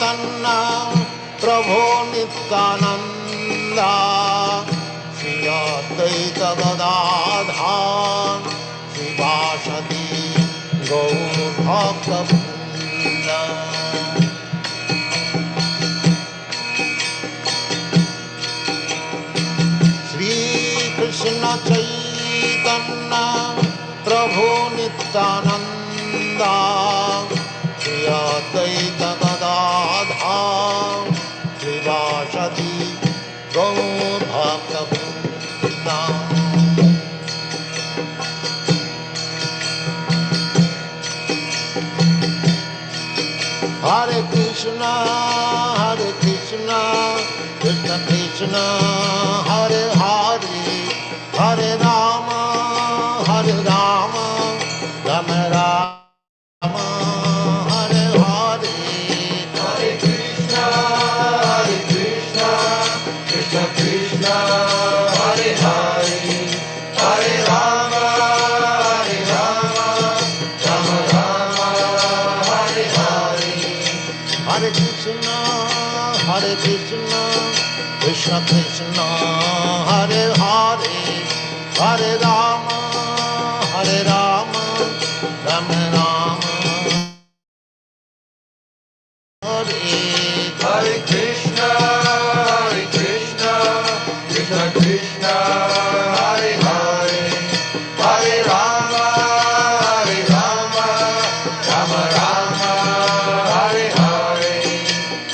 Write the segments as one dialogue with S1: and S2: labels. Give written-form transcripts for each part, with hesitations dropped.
S1: Chaitanya Prabhu Nityananda Shri Advaita Gadadhar Srivasati Gaur Bhakta Vrinda. Shri Krishna Chaitanya Prabhu Nityananda Shri Advaita Gadadhar Srivasati Gaur Bhakta Vrinda. Hare Krishna, Krishna Krishna, Hare Hare, Hare Rama, Rama Rama, Hare Hare. Hare Krishna, Krishna Krishna, Hare Hare, Hare Rama, Rama Rama, Hare Hare. Hare Krishna, Krishna Krishna, Hare Hare, Hare Rama, Rama Rama, Hare. Hare Krishna, Krishna Krishna, Hare Hare, Hare Rama, Rama Rama, Hare Hare.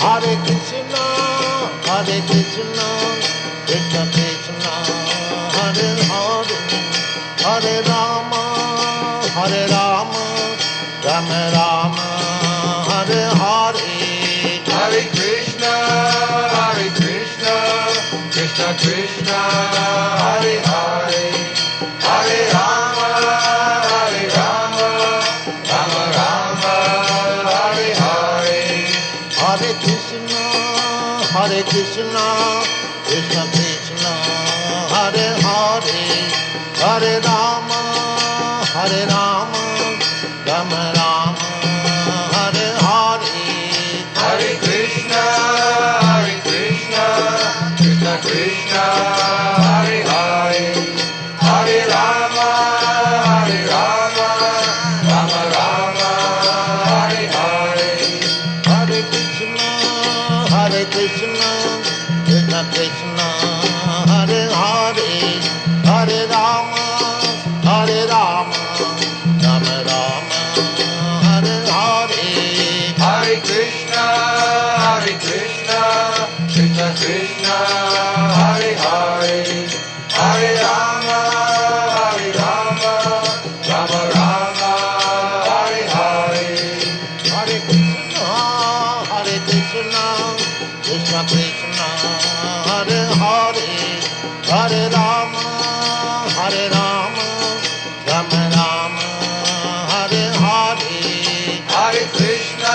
S1: Hare Krishna, Krishna Krishna, Hare Hare, Hare Rama, Rama Rama, Hare Hare. Hare Krishna, Krishna Krishna, Hare Hare, Hare Rama, Rama Rama, Hare Hare. Hare Krishna, Krishna Krishna, Hare Hare, Hare Rama, Rama Rama, Hare Hare. Hare Krishna, Krishna Krishna, Hare Hare, Hare Rama, Rama Rama, Hare Hare. Hare Krishna, Krishna Krishna, Hare Hare, Hare Rama, Rama Rama, Hare Hare. Hare Krishna, Krishna Krishna, Hare Hare, Hare Rama, Rama Rama, Hare Hare. Hare Krishna, Krishna Krishna, Hare Hare, Hare Rama, Rama Rama, Hare Hare. Hare Krishna,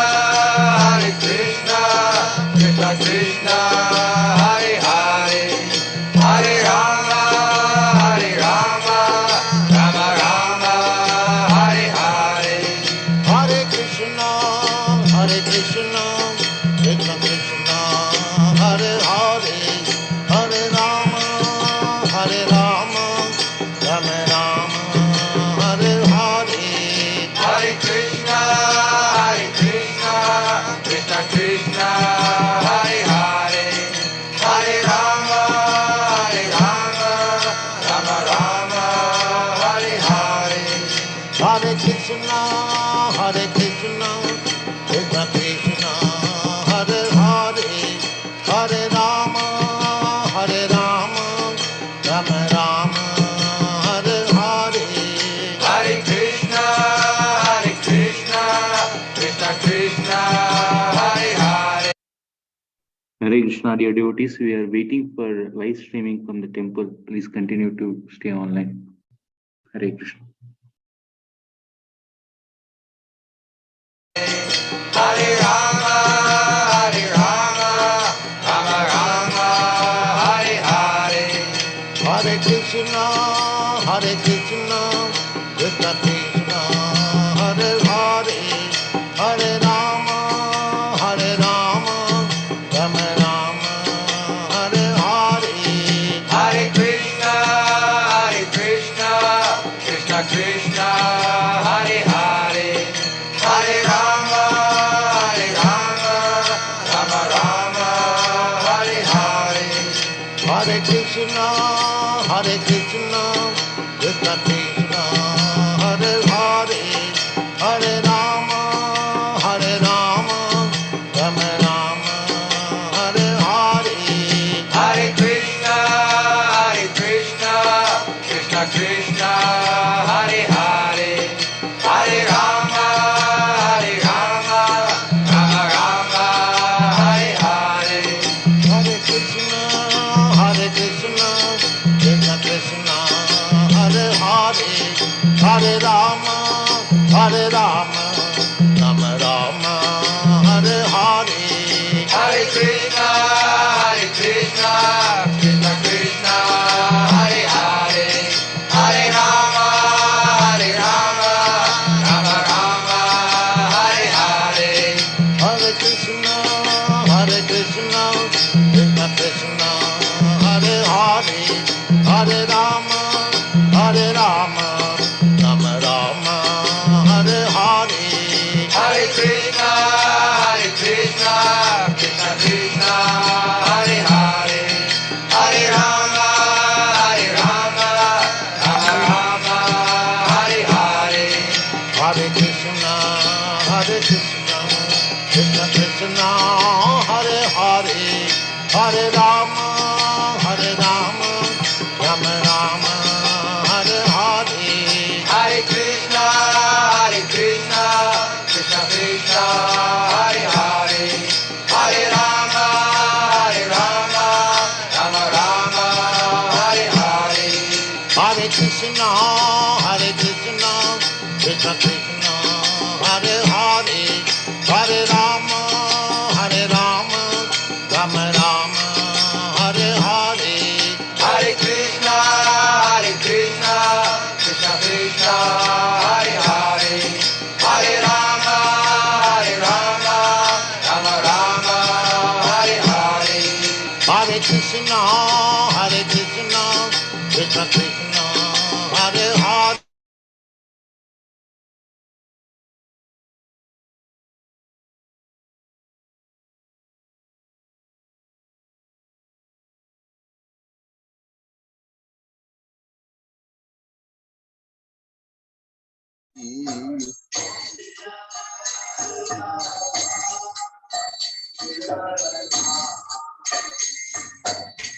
S1: Krishna Krishna, Hare Hare, Hare Rama, Rama Rama, Hare Hare. Hare Krishna, Krishna Krishna, Hare Hare, Hare Rama, Rama Rama, Hare Hare. Hare Krishna, Krishna Krishna, Hare Hare, Hare Rama, Rama Rama, Hare Hare. Hare Krishna, Krishna Krishna, Hare Hare, Hare Rama, Rama Rama, Hare Hare. Hare Krishna, Krishna Krishna, Hare Hare.
S2: Hare Krishna, dear devotees, we are waiting for live streaming from the temple. Please continue to stay online. Hare Krishna.
S1: Hare Rama, Rama Rama, Hare Hare. Hare Krishna, Krishna Krishna, Hare Hare, Hare Rama, Rama Krishna, Hare Krishna, Krishna Krishna, Hare Hare, Hare Rama, Hare Rama, Rama Rama, Hare Hare, Hare Krishna, Krishna Krishna, Hare Hare, Hare Rama, Rama Rama, Hare Hare, Hare Krishna, Krishna Krishna, Hare Hare, Hare Rama, Rama Rama, Hare Hare, Hare Krishna, Krishna Krishna, Hare Hare, Hare Rama, Rama Rama, Hare Hare, Hare Krishna, Krishna Krishna, Hare Hare, Hare Rama, Rama Rama, Hare Hare, Hare Krishna, Krishna Krishna, Hare Hare, Hare Rama, Rama Rama, Hare Hare, Hare Krishna, Krishna Krishna, Hare Hare, Hare Rama, Rama Rama, Hare Hare, Hare Krishna, Krishna Krishna, Hare Hare, Hare Rama, Rama Rama, Hare Hare, Hare Krishna, Krishna Krishna, Hare Hare, Hare Rama, Rama Rama, Hare Hare, Hare Krishna, Krishna Krishna, Hare Hare, Hare Rama, Rama Rama, Hare Hare, Hare Krishna, Krishna Krishna, Hare Hare.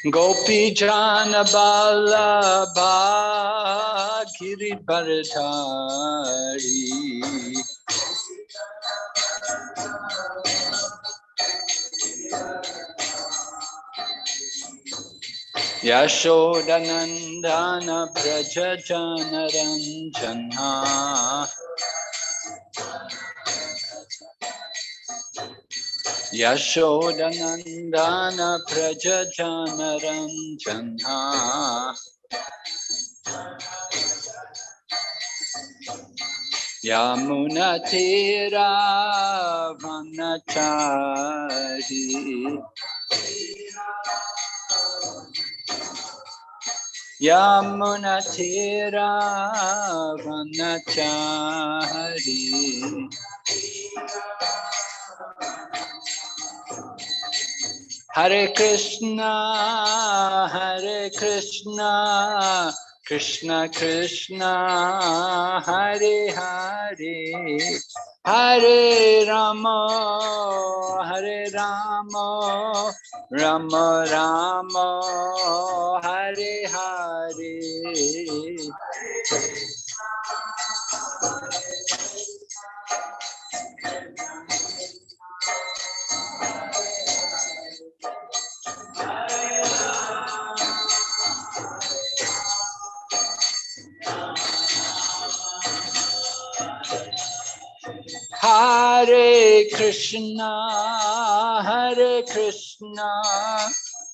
S3: Gopi Jana Ballabha Girivardhari Yashodanandana Braja Jana Ranjana Yashodanandana Braja Jana Ranjana Yamuna Tira Vanachari Yamuna Tira Vanachari Hare Krishna, Krishna Krishna, Hare Hare, Hare Rama, Rama Rama, Hare Hare. Hare Krishna,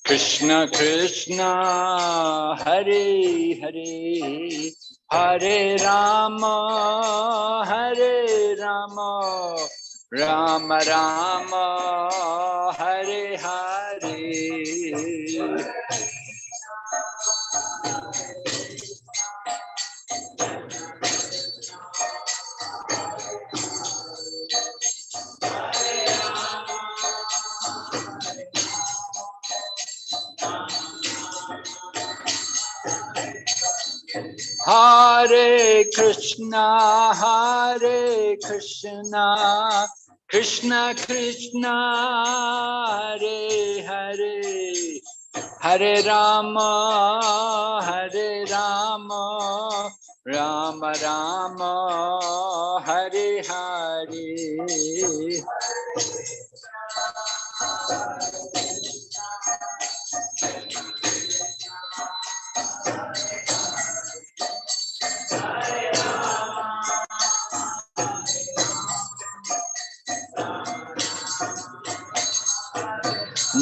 S3: Krishna Krishna, Hare Hare, Hare Rama, Rama Rama, Hare Hare. Hare Krishna, Krishna Krishna, Hare Hare, Hare Rama, Rama Rama, Hare Hare.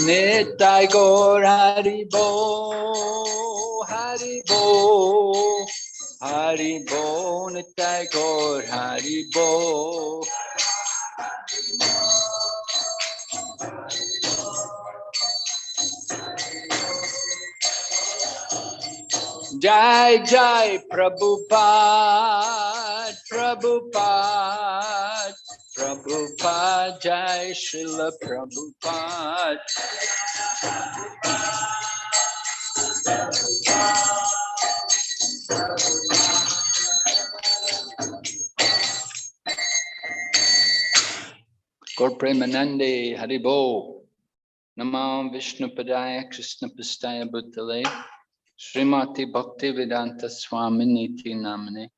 S3: Nitai Gaur Haribo, Haribo, Haribo, Nitai Gaur Haribo. Jai Jai Prabhupada, Prabhupada, Prabhupada, Jai Srila Prabhupada. Gaur Premanande Haribo. Namam Vishnu Padaya Krishna Pastaya Bhutale Srimati Bhakti Vedanta Swami Niti Namane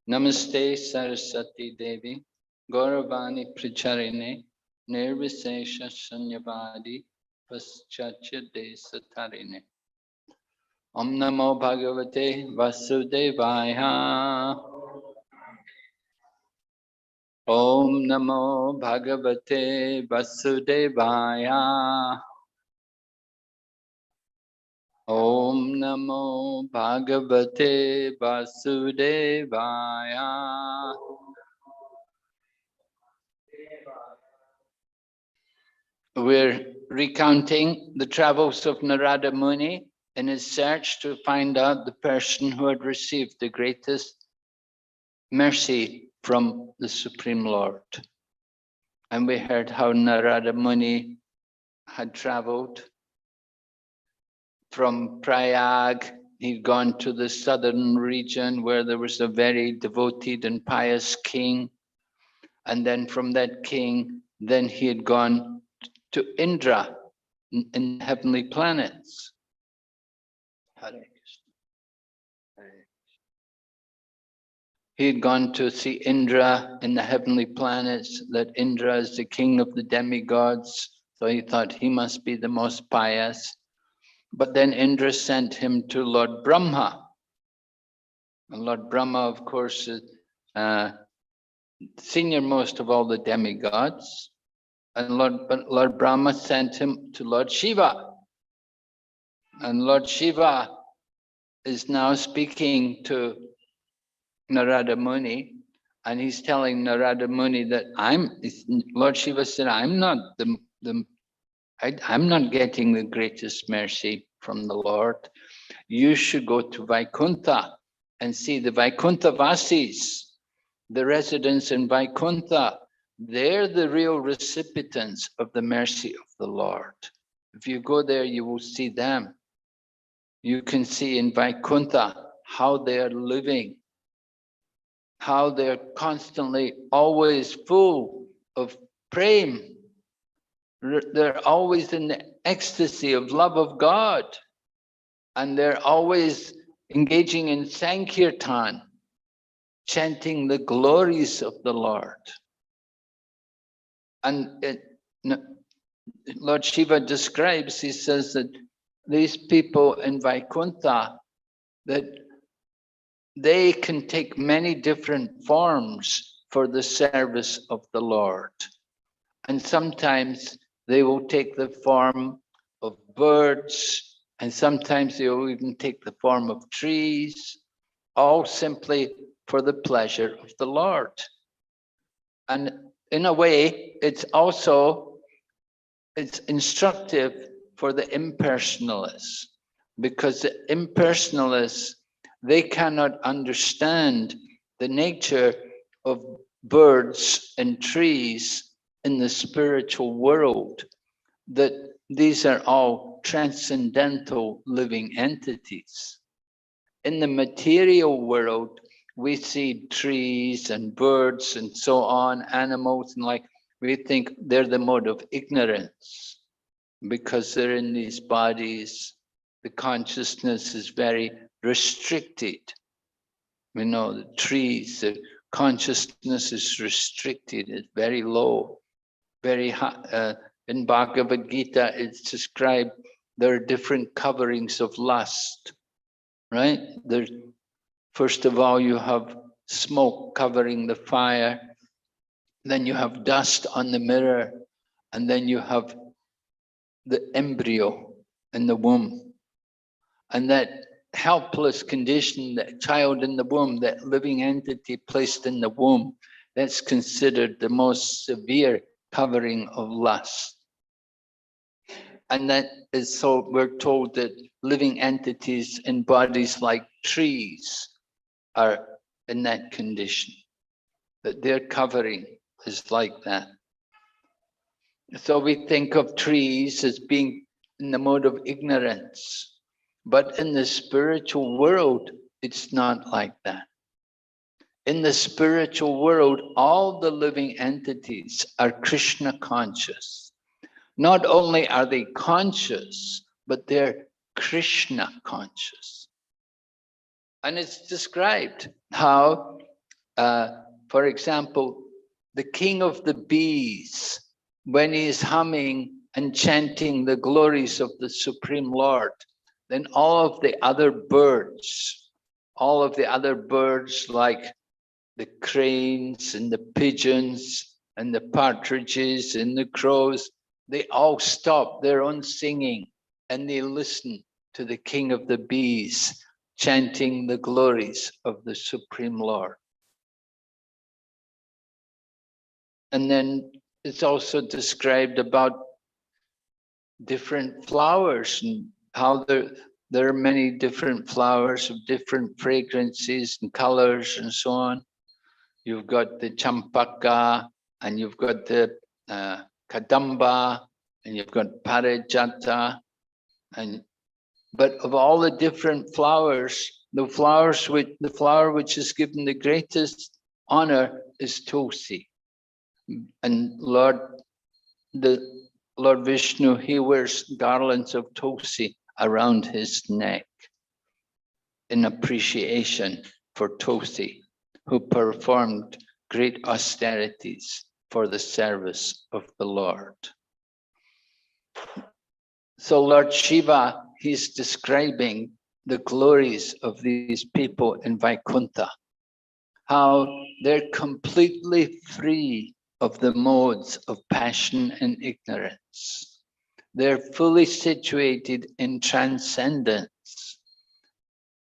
S3: Namaste Saraswati Devi Gauravani Pricharine Nirvisesha Shanyavadi Paschachya Desatarine Om Namo Bhagavate Vasudevaya Om Namo Bhagavate Vasudevaya Om Namo Bhagavate Vasudevaya. We're recounting the travels of Narada Muni in his search to find out the person who had received the greatest mercy from the Supreme Lord. And we heard how Narada Muni had traveled from Prayag. He'd gone to the southern region where there was a very devoted and pious king. And then from that king, then he had gone to Indra in heavenly planets. Hare Krishna. He had gone to see Indra in the heavenly planets, that Indra is the king of the demigods. So he thought he must be the most pious. But then Indra sent him to Lord Brahma. And Lord Brahma, of course, is senior most of all the demigods. And Lord Brahma sent him to Lord Shiva. And Lord Shiva is now speaking to Narada Muni. And he's telling Narada Muni that Lord Shiva said, I'm not I'm not getting the greatest mercy from the Lord. You should go to Vaikuntha and see the Vaikuntha Vasis, the residents in Vaikuntha. They're the real recipients of the mercy of the Lord. If you go there, you will see them. You can see in Vaikuntha how they are living, how they're constantly always full of prema. They're always in the ecstasy of love of God. And they're always engaging in Sankirtan, chanting the glories of the Lord. And Lord Shiva describes, he says that these people in Vaikuntha, that they can take many different forms for the service of the Lord. And sometimes they will take the form of birds, and sometimes they will even take the form of trees, all simply for the pleasure of the Lord. And in a way, it's instructive for the impersonalists, because the impersonalists, they cannot understand the nature of birds and trees in the spiritual world, that these are all transcendental living entities. in the material world, we see trees and birds and so on, animals, and like, we think they're the mode of ignorance because they're in these bodies. The consciousness is very restricted. We know the trees, the consciousness is restricted, it's very low, very high. In Bhagavad Gita, it's described there are different coverings of lust, right? There's, first of all, you have smoke covering the fire, then you have dust on the mirror, and then you have the embryo in the womb. And that helpless condition, that child in the womb, that living entity placed in the womb, that's considered the most severe covering of lust. And that is, so we're told that living entities in bodies like trees are in that condition, that their covering is like that. So we think of trees as being in the mode of ignorance, but in the spiritual world, it's not like that. In the spiritual world, all the living entities are Krishna conscious. Not only are they conscious, but they're Krishna conscious. And it's described how, for example, the king of the bees, when he is humming and chanting the glories of the Supreme Lord, then all of the other birds like the cranes and the pigeons and the partridges and the crows, they all stop their own singing and they listen to the king of the bees chanting the glories of the Supreme Lord. And then it's also described about different flowers and how there are many different flowers of different fragrances and colors and so on. You've got the champaka, and you've got the kadamba, and you've got parijata, but of all the different flowers, the flower which is given the greatest honor is Tulsi. And Lord Vishnu, he wears garlands of Tulsi around his neck in appreciation for Tulsi, who performed great austerities for the service of the Lord. So Lord Shiva, he's describing the glories of these people in Vaikuntha, how they're completely free of the modes of passion and ignorance. They're fully situated in transcendence,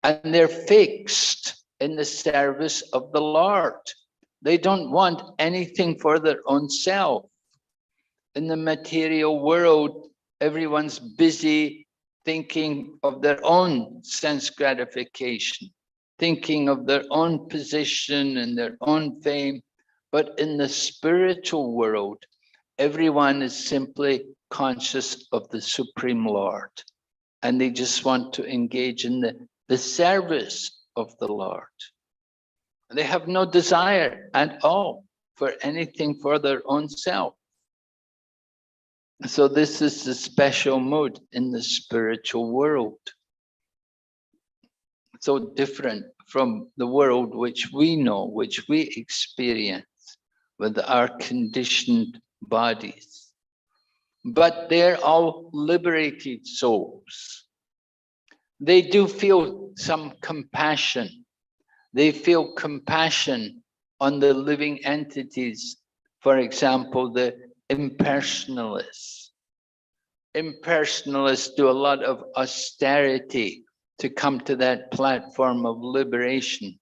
S3: and they're fixed in the service of the Lord. They don't want anything for their own self. In the material world, everyone's busy thinking of their own sense gratification, thinking of their own position and their own fame. But in the spiritual world, everyone is simply conscious of the Supreme Lord, and they just want to engage in the service of the Lord. They have no desire at all for anything for their own self. So this is the special mood in the spiritual world. So different from the world which we know, which we experience with our conditioned bodies. But they're all liberated souls. They do feel some compassion. They feel compassion on the living entities. For example, the impersonalists. Impersonalists do a lot of austerity to come to that platform of liberation.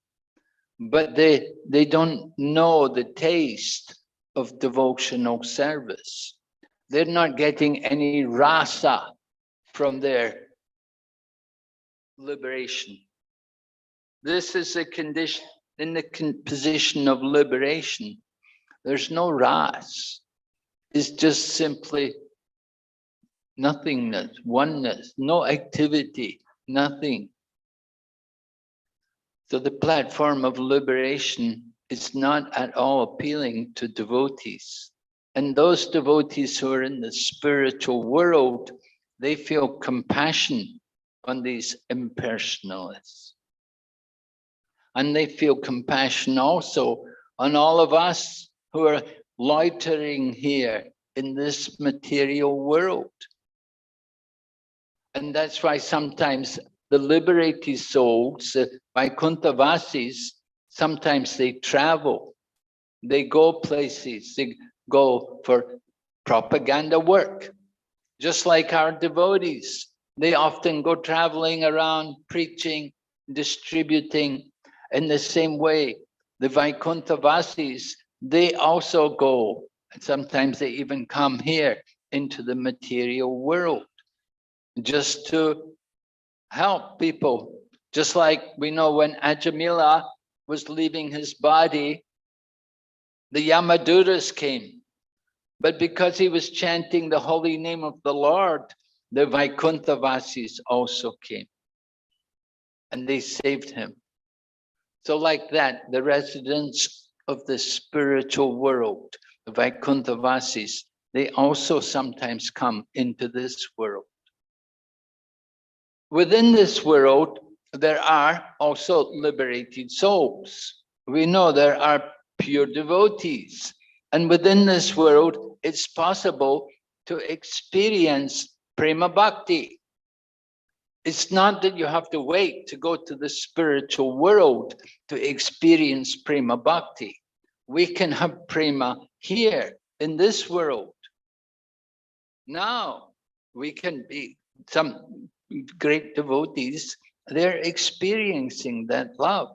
S3: But they don't know the taste of devotional service. They're not getting any rasa from their liberation. This is a condition, in the position of liberation, there's no ras. It's just simply nothingness, oneness, no activity, nothing. So the platform of liberation is not at all appealing to devotees. And those devotees who are in the spiritual world, they feel compassion on these impersonalists. And they feel compassion also on all of us who are loitering here in this material world. And that's why sometimes the liberated souls, the Vaikuntavasis, sometimes they travel, they go places, they go for propaganda work. Just like our devotees, they often go traveling around, preaching, distributing. In the same way, the Vaikuntavasis, they also go, and sometimes they even come here into the material world, just to help people. Just like we know when Ajamila was leaving his body, the Yamadutas came. But because he was chanting the holy name of the Lord, the Vaikuntavasis also came. And they saved him. So like that, the residents of the spiritual world, the Vaikuntavasis, they also sometimes come into this world. Within this world, there are also liberated souls. We know there are pure devotees. And within this world, it's possible to experience prema bhakti. It's not that you have to wait to go to the spiritual world to experience prema bhakti. We can have prema here in this world. Now, we can be some great devotees, they're experiencing that love.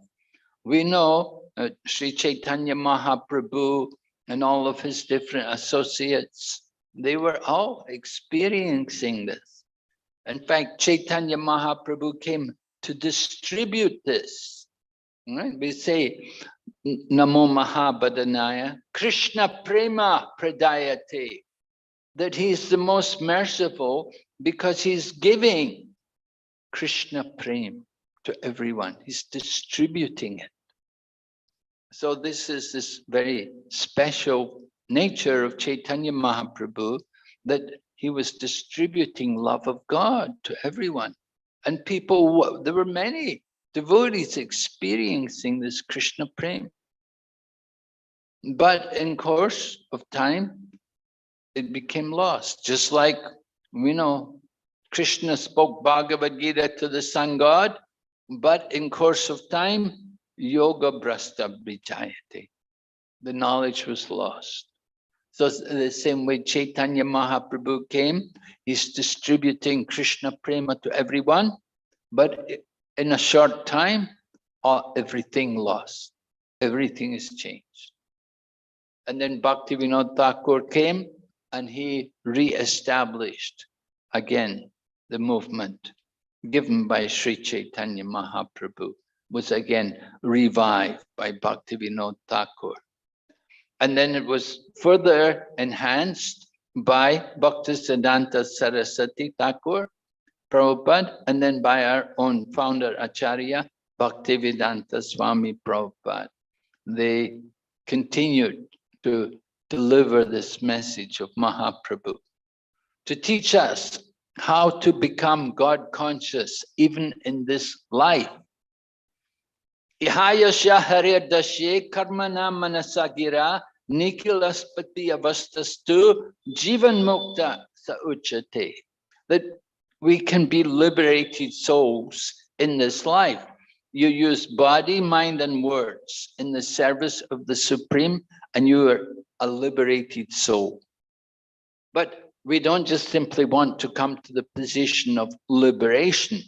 S3: We know Sri Chaitanya Mahaprabhu and all of his different associates, they were all experiencing this. In fact, Chaitanya Mahaprabhu came to distribute this. Right? We say, Namo Mahabhadanaya, Krishna Prema Pradayate, that he's the most merciful because he's giving Krishna Prem to everyone. He's distributing it. So this is this very special nature of Chaitanya Mahaprabhu, that he was distributing love of God to everyone. And people, there were many devotees experiencing this Krishna Prem. But in course of time, it became lost. Just like, we know, Krishna spoke Bhagavad Gita to the sun god, but in course of time, yoga brasta vijayate. The knowledge was lost. So the same way Chaitanya Mahaprabhu came, he's distributing Krishna Prema to everyone, but in a short time, everything lost. Everything is changed. And then Bhaktivinoda Thakur came and he re-established again the movement given by Sri Chaitanya Mahaprabhu, was again revived by Bhaktivinoda Thakur. And then it was further enhanced by Bhaktisiddhanta Saraswati Thakur, Prabhupada, and then by our own founder Acharya, Bhaktivedanta Swami Prabhupada. They continued to deliver this message of Mahaprabhu, to teach us how to become God conscious even in this life. Ihayasya haryadashe karmana manasagira nikilaspati avastastu jivan mukta sauchate. That we can be liberated souls in this life. You use body, mind, and words in the service of the Supreme, and you are a liberated soul. But we don't just simply want to come to the position of liberation.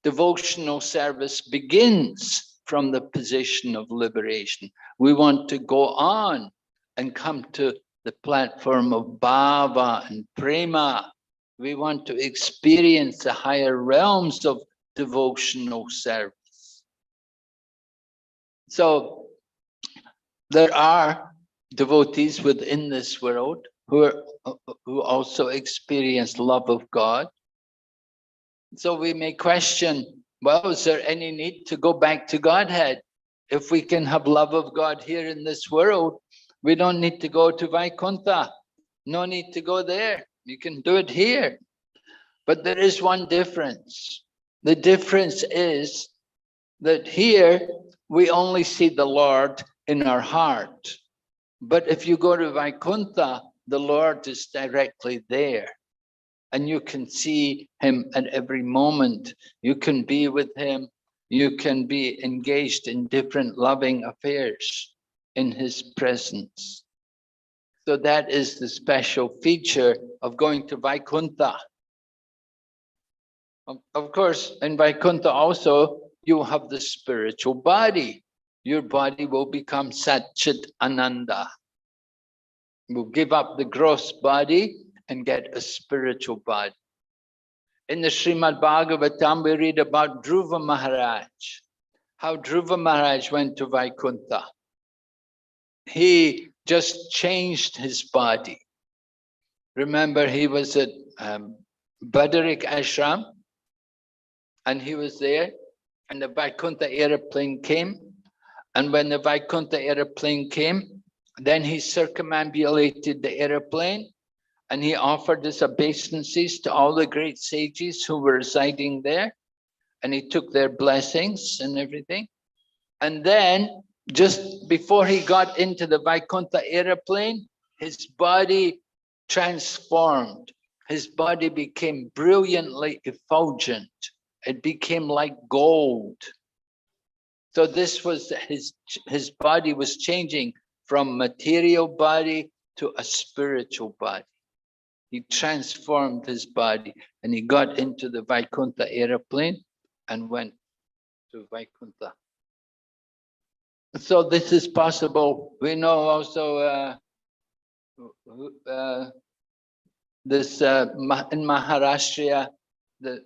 S3: Devotional service begins from the position of liberation. We want to go on and come to the platform of bhava and prema. We want to experience the higher realms of devotional service. So there are devotees within this world who also experience love of God. So we may question, Well, is there any need to go back to Godhead? If we can have love of God here in this world, we don't need to go to Vaikuntha. No need to go there. You can do it here. But there is one difference. The difference is that here we only see the Lord in our heart. But if you go to Vaikuntha, the Lord is directly there. And you can see him at every moment. You can be with him. You can be engaged in different loving affairs in his presence. So that is the special feature of going to Vaikuntha. Of course, in Vaikuntha also, you have the spiritual body. Your body will become Satchit Ananda. We'll give up the gross body and get a spiritual body. In the Srimad Bhagavatam, we read about Dhruva Maharaj, how Dhruva Maharaj went to Vaikuntha. He just changed his body. Remember, he was at Badarik Ashram, and he was there, and the Vaikuntha aeroplane came. And when the Vaikuntha aeroplane came, then he circumambulated the aeroplane, and he offered his obeisances to all the great sages who were residing there. And he took their blessings and everything. And then, just before he got into the Vaikuntha aeroplane, his body transformed. His body became brilliantly effulgent. It became like gold. So this was his body was changing from material body to a spiritual body. He transformed his body, and he got into the Vaikuntha aeroplane and went to Vaikuntha. So this is possible. We know also this in Maharashtra, the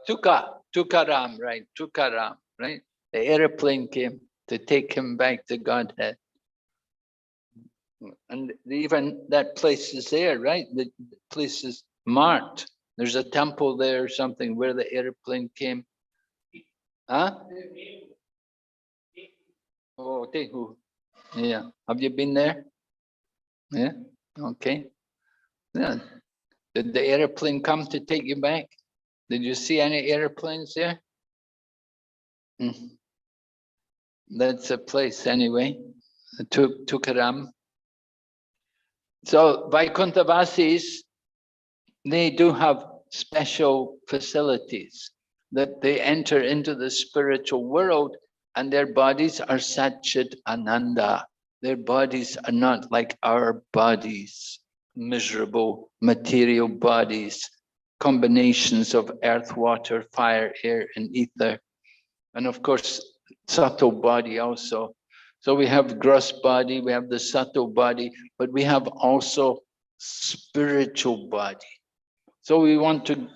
S3: Tukaram, right? Tukaram, right? The airplane came to take him back to Godhead. And even that place is there, right? The place is marked. There's a temple there or something where the airplane came. Huh? Oh, Tehu. Yeah. Have you been there? Yeah. Okay. Yeah. Did the airplane come to take you back? Did you see any airplanes there? That's a place anyway. Tukaram. So Vaikuntha-vasis, they do have special facilities that they enter into the spiritual world, and their bodies are Satchit Ananda. Their bodies are not like our bodies, miserable material bodies, combinations of earth, water, fire, air, and ether. And of course, subtle body also. So we have gross body, we have the subtle body, but we have also spiritual body. So we want to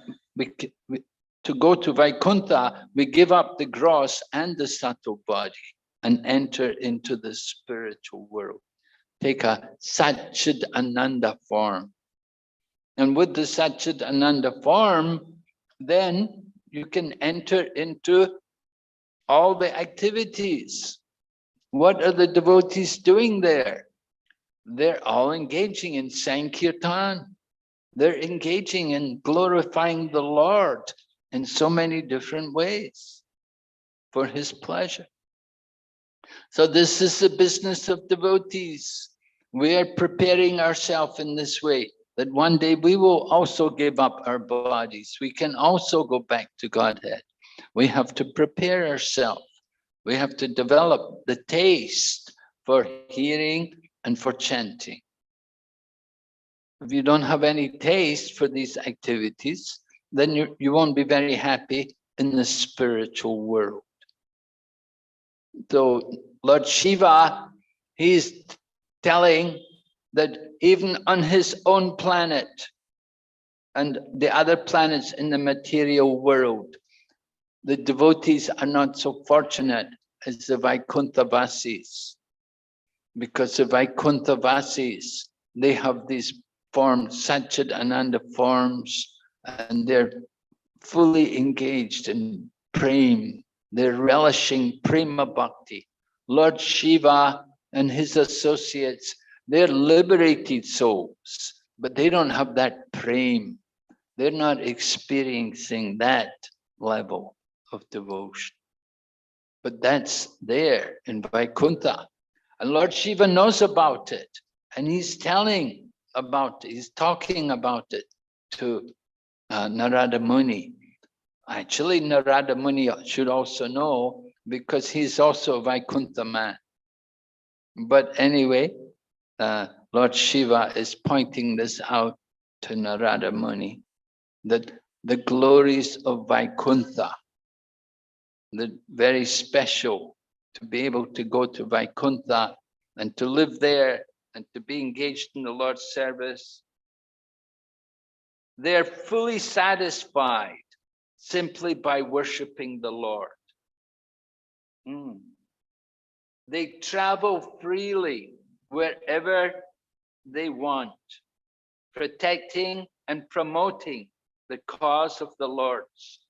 S3: go to Vaikuntha, we give up the gross and the subtle body and enter into the spiritual world. Take a Satchit Ananda form. And with the Satchit Ananda form, then you can enter into all the activities. What are the devotees doing there? They're all engaging in Sankirtan. They're engaging in glorifying the Lord in so many different ways for his pleasure. So this is the business of devotees. We are preparing ourselves in this way, that one day we will also give up our bodies. We can also go back to Godhead. We have to prepare ourselves. We have to develop the taste for hearing and for chanting. If you don't have any taste for these activities, then you won't be very happy in the spiritual world. So Lord Shiva, he's telling that even on his own planet and the other planets in the material world, the devotees are not so fortunate as the Vaikuntha-vasis, because the Vaikuntha-vasis, they have these forms, Satchit Ananda forms, and they're fully engaged in prema. They're relishing prema bhakti. Lord Shiva and his associates, they're liberated souls, but they don't have that prema. They're not experiencing that level of devotion. But that's there in Vaikuntha. And Lord Shiva knows about it. And he's telling about it. He's talking about it to Narada Muni. Actually, Narada Muni should also know because he's also a Vaikuntha man. But anyway, Lord Shiva is pointing this out to Narada Muni, that the glories of Vaikuntha, the very special, to be able to go to Vaikuntha and to live there and to be engaged in the Lord's service. They're fully satisfied simply by worshiping the Lord. They travel freely wherever they want, protecting and promoting the cause of the Lord's,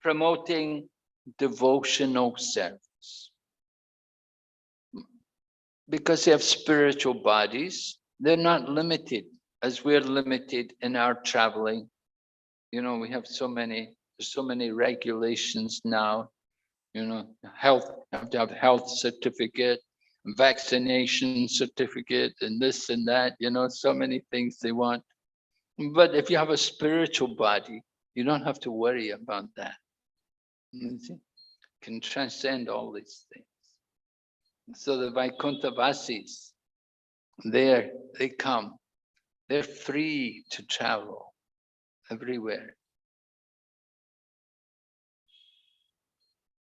S3: promoting devotional service. Because they have spiritual bodies, they're not limited as we're limited in our traveling. You know, we have so many regulations now. You know, health, you have to have health certificate, vaccination certificate, and this and that, you know, so many things they want. But if you have a spiritual body, you don't have to worry about that. You see? Can transcend all these things. So the Vaikuntha Vasis, they come. They're free to travel everywhere.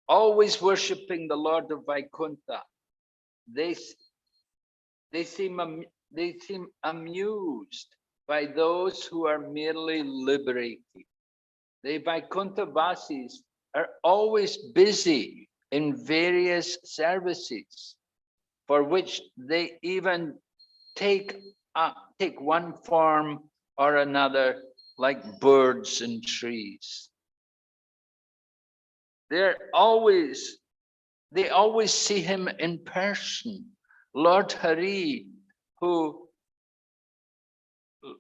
S3: Always worshipping the Lord of Vaikuntha. They seem amused by those who are merely liberated. The Vaikuntha Vasis are always busy in various services, for which they even take one form or another, like birds and trees. They always see him in person. Lord Hari, who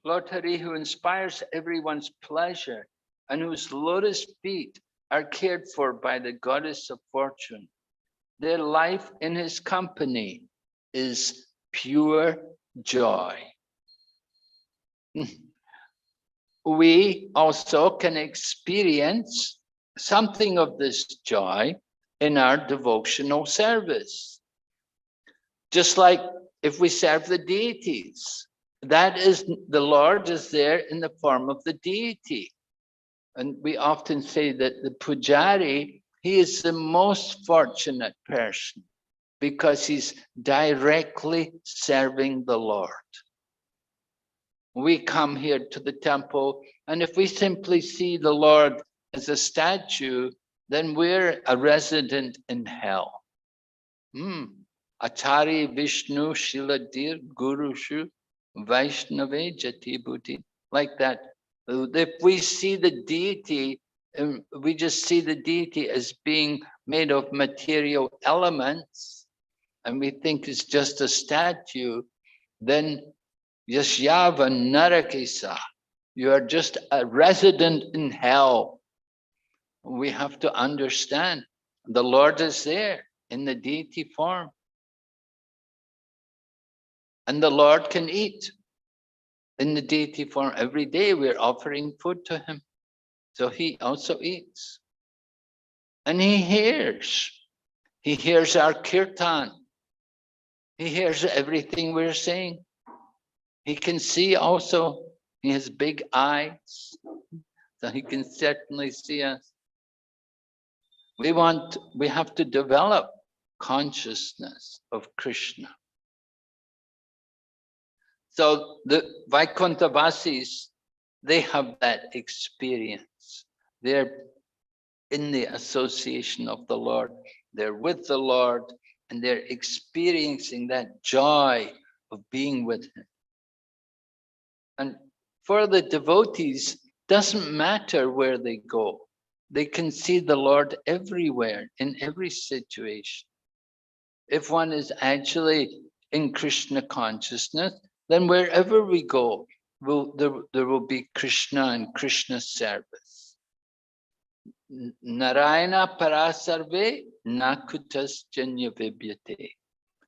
S3: inspires everyone's pleasure and whose lotus feet are cared for by the goddess of fortune. Their life in his company is pure joy. We also can experience something of this joy in our devotional service. Just like if we serve the deities, that is, the Lord is there in the form of the deity. And we often say that the pujari, he is the most fortunate person because he's directly serving the Lord. We come here to the temple, and if we simply see the Lord as a statue, then we're a resident in hell. Achari Vishnu Shiladir Gurushu Vaishnave Jati Bhuti. Like that. If we see the deity, we just see the deity as being made of material elements, and we think it's just a statue, then Yashyava Narakesa, you are just a resident in hell. We have to understand the Lord is there in the deity form. And the Lord can eat in the deity form. Every day we're offering food to him. So he also eats. And he hears. He hears our kirtan. He hears everything we're saying. He can see also. He has big eyes. So he can certainly see us. We have to develop consciousness of Krishna. So the Vaikuntha Vasis, they have that experience. They're in the association of the Lord. They're with the Lord, and they're experiencing that joy of being with him. And for the devotees, Doesn't matter where they go. They can see the Lord everywhere, in every situation. If one is actually in Krishna consciousness, then wherever we go, there will be Krishna and Krishna service. Narayana parasarve nakutas janya vibhyate.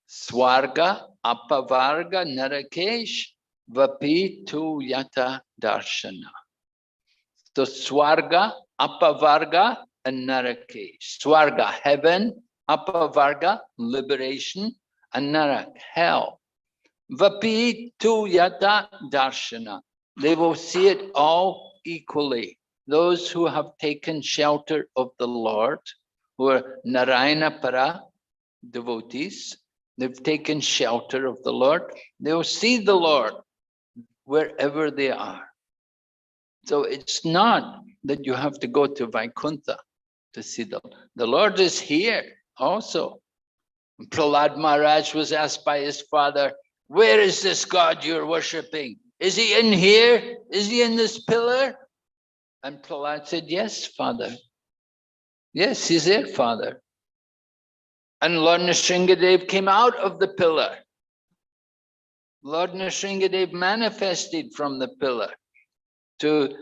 S3: Swarga apavarga narakesh vapi tu yata darshana. So Swarga, Apavarga, and Narakesh. Swarga, heaven, Apavarga, liberation, and Narak, hell. Vapi tu yata darshana. They will see it all equally. Those who have taken shelter of the Lord, who are Narayana Para devotees, they've taken shelter of the Lord, they will see the Lord wherever they are. So it's not that you have to go to Vaikuntha to see the Lord is here also. Prahlad Maharaj was asked by his father, where is this God you're worshipping? Is he in here? Is he in this pillar? And Prahlad said, yes, father. Yes, he's there, father. And Lord Nrsingadev came out of the pillar. Lord Nrsingadev manifested from the pillar to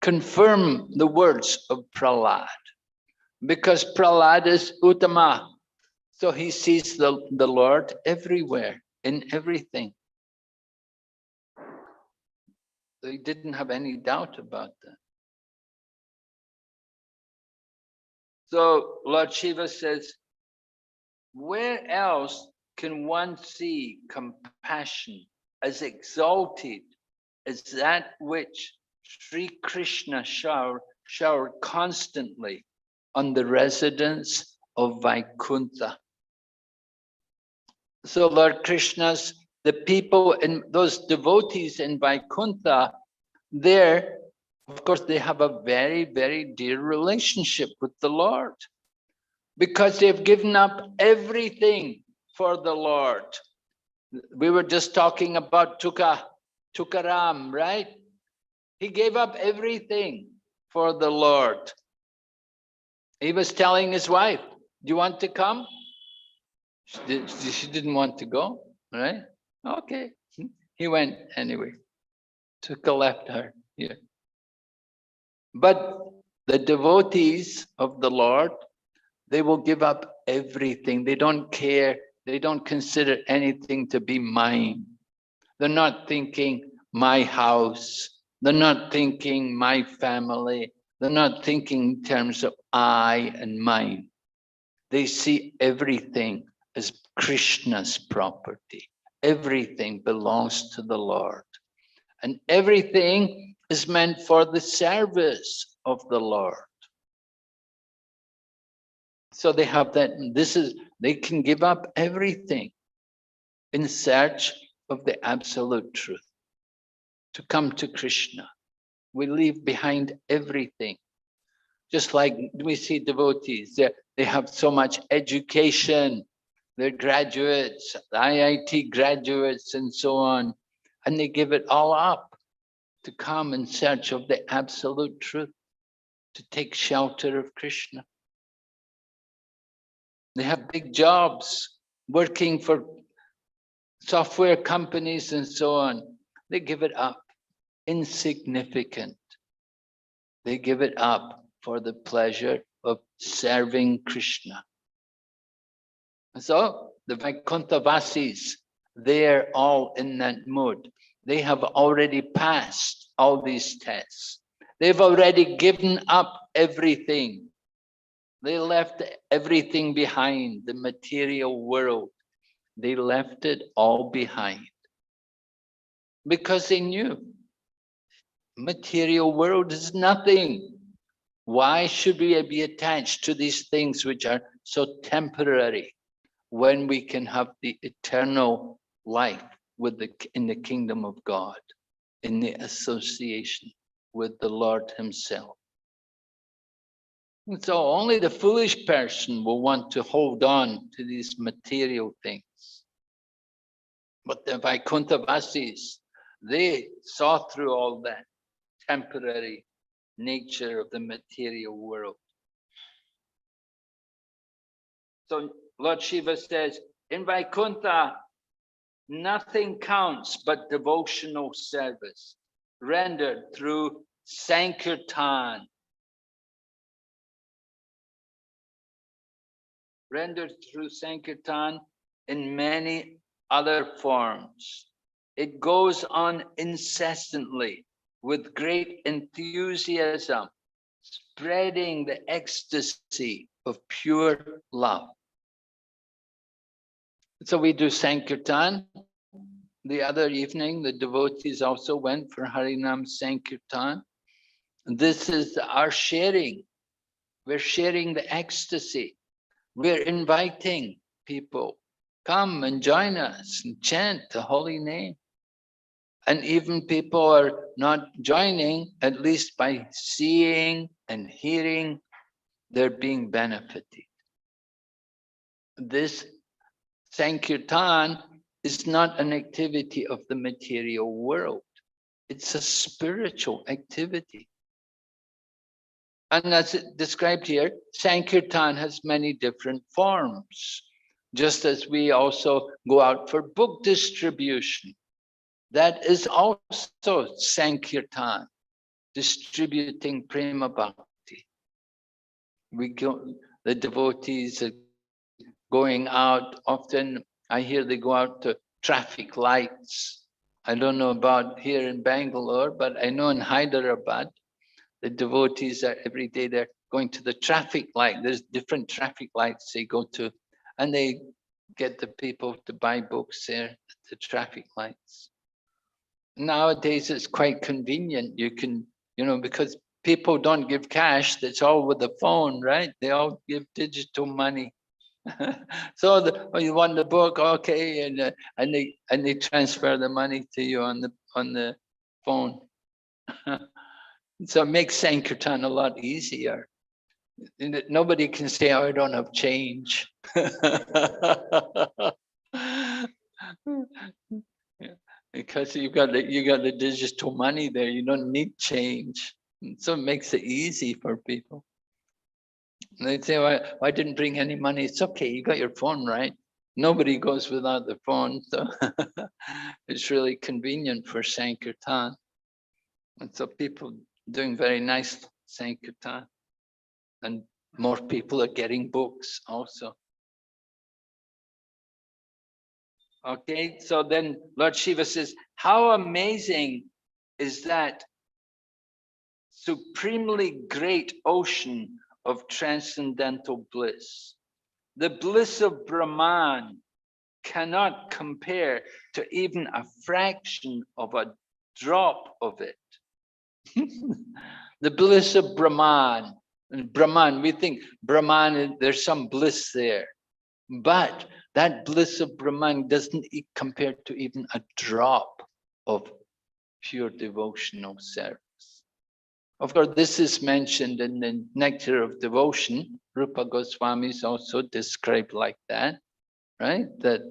S3: confirm the words of Prahlad, because Prahlad is Uttama, so he sees the Lord everywhere, in everything. He didn't have any doubt about that. So Lord Shiva says, where else can one see compassion as exalted as that which Sri Krishna showered constantly on the residents of Vaikuntha? So Lord Krishna's, the people and those devotees in Vaikuntha, there, of course, they have a very, very dear relationship with the Lord, because they've given up everything for the Lord. We were just talking about Tukaram, right? He gave up everything for the Lord. He was telling his wife, do you want to come? She didn't want to go, right? Okay. He went anyway. Tuka left her here. But the devotees of the Lord, they will give up everything. They don't care. They don't consider anything to be mine. They're not thinking my house. They're not thinking my family. They're not thinking in terms of I and mine. They see everything as Krishna's property. Everything belongs to the Lord. And everything is meant for the service of the Lord. So they have that, they can give up everything in search of the absolute truth. To come to Krishna, we leave behind everything. Just like we see devotees, they have so much education, they're graduates, IIT graduates and so on, and they give it all up to come in search of the absolute truth, to take shelter of Krishna. They have big jobs, working for software companies and so on. They give it up, insignificant. They give it up for the pleasure of serving Krishna. So the Vaikuntha Vasis, they're all in that mood. They have already passed all these tests. They've already given up everything. They left everything behind, the material world. They left it all behind. Because they knew material world is nothing. Why should we be attached to these things which are so temporary when we can have the eternal life with in the kingdom of God, in the association with the Lord himself? And so only the foolish person will want to hold on to these material things. But the Vaikuntha Vasis, they saw through all that temporary nature of the material world. So Lord Shiva says, in Vaikuntha, nothing counts but devotional service rendered through Sankirtan. Rendered through Sankirtan in many other forms. It goes on incessantly with great enthusiasm, spreading the ecstasy of pure love. So we do Sankirtan. The other evening, the devotees also went for Harinam Sankirtan. This is our sharing. We're sharing the ecstasy. We're inviting people, come and join us and chant the holy name. And even people are not joining, at least by seeing and hearing, they're being benefited. This Sankirtan is not an activity of the material world. It's a spiritual activity. And as it described here, Sankirtan has many different forms. Just as we also go out for book distribution. That is also Sankirtan, distributing Prema Bhakti. The devotees are going out, often I hear they go out to traffic lights. I don't know about here in Bangalore, but I know in Hyderabad, the devotees are every day they're going to the traffic light. There's different traffic lights they go to, and they get the people to buy books there at the traffic lights. Nowadays, it's quite convenient. You can, because people don't give cash, that's all with the phone, right? They all give digital money. So you want the book, okay, and they transfer the money to you on the phone. So it makes Sankirtan a lot easier. Nobody can say, "Oh, I don't have change." Because you got the digital money there, you don't need change. So it makes it easy for people. And they say, well, I didn't bring any money. It's okay, you got your phone, right? Nobody goes without the phone, so it's really convenient for Sankirtan. And so people doing very nice Sankirtan. And more people are getting books also. Okay, so then Lord Shiva says, how amazing is that supremely great ocean of transcendental bliss. The bliss of Brahman cannot compare to even a fraction of a drop of it. The bliss of Brahman, and Brahman, we think Brahman, there's some bliss there. But that bliss of Brahman doesn't compare to even a drop of pure devotional service. Of course, this is mentioned in the Nectar of Devotion. Rupa Goswami is also described like that, right? That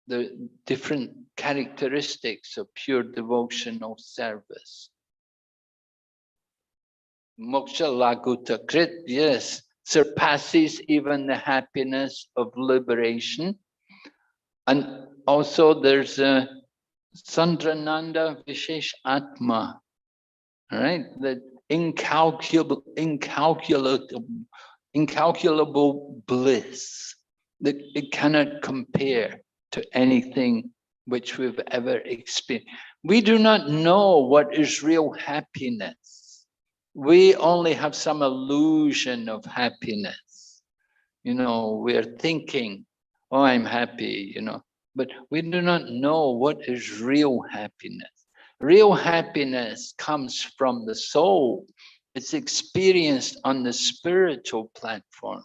S3: the different characteristics of pure devotional service. Moksha Laguta Krit, yes, surpasses even the happiness of liberation. And also there's a Sandrananda Vishesh Atma, right? That incalculable bliss that it cannot compare to anything which we've ever experienced. We do not know what is real happiness. We only have some illusion of happiness. We're thinking, oh, I'm happy, but we do not know what is real happiness. Real happiness comes from the soul. It's experienced on the spiritual platform.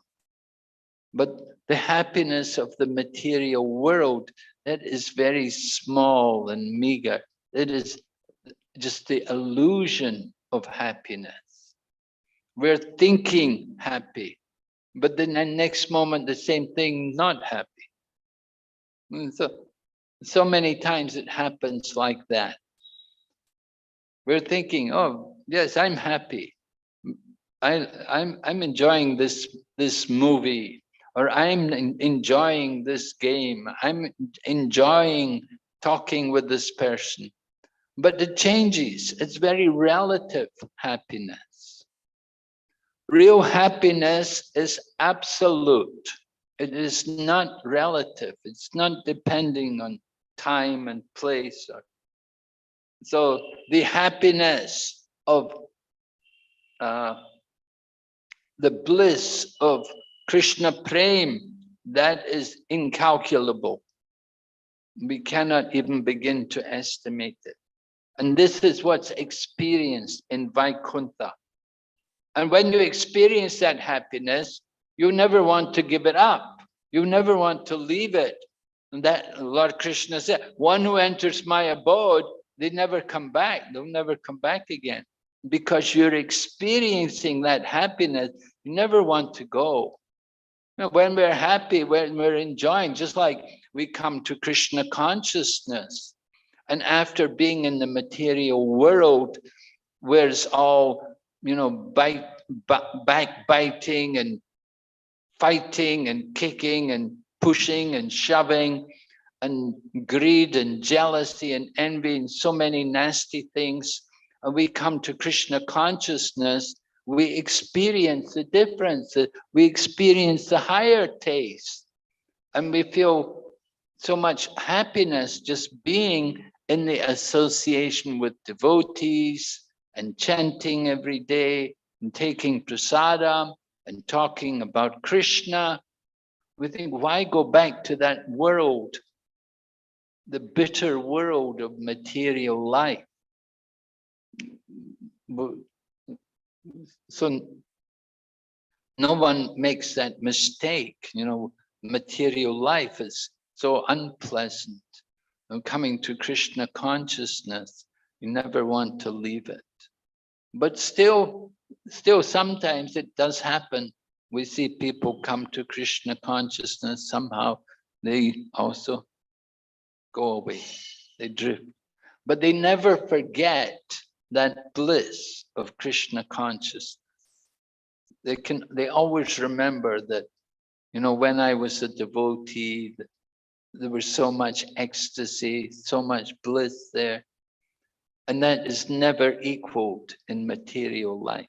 S3: But the happiness of the material world, that is very small and meager. It is just the illusion of happiness. We're thinking happy, but then the next moment, the same thing, not happy. And so So many times it happens like that. We're thinking, oh, yes, I'm happy. I'm enjoying this movie, or I'm enjoying this game. I'm enjoying talking with this person. But it changes. It's very relative happiness. Real happiness is absolute. It is not relative. It's not depending on time and place. So the happiness of the bliss of Krishna Prem, that is incalculable. We cannot even begin to estimate it. And this is what's experienced in Vaikuntha. And when you experience that happiness, you never want to give it up. You never want to leave it. And that Lord Krishna said, one who enters my abode, they never come back. They'll never come back again. Because you're experiencing that happiness, you never want to go. You know, when we're happy, when we're enjoying, just like we come to Krishna consciousness. And after being in the material world, where it's all, you know, backbiting and fighting and kicking and pushing and shoving and greed and jealousy and envy and so many nasty things, and we come to Krishna consciousness, we experience the difference, we experience the higher taste, and we feel so much happiness just being in the association with devotees and chanting every day and taking prasadam and talking about Krishna. We think, why go back to that world, the bitter world of material life? So no one makes that mistake, you know, material life is so unpleasant. And coming to Krishna consciousness, you never want to leave it. But still sometimes it does happen. We see people come to Krishna consciousness, somehow they also go away, they drift. But they never forget that bliss of Krishna consciousness. They always remember that, you know, when I was a devotee, there was so much ecstasy, so much bliss there. And that is never equaled in material life.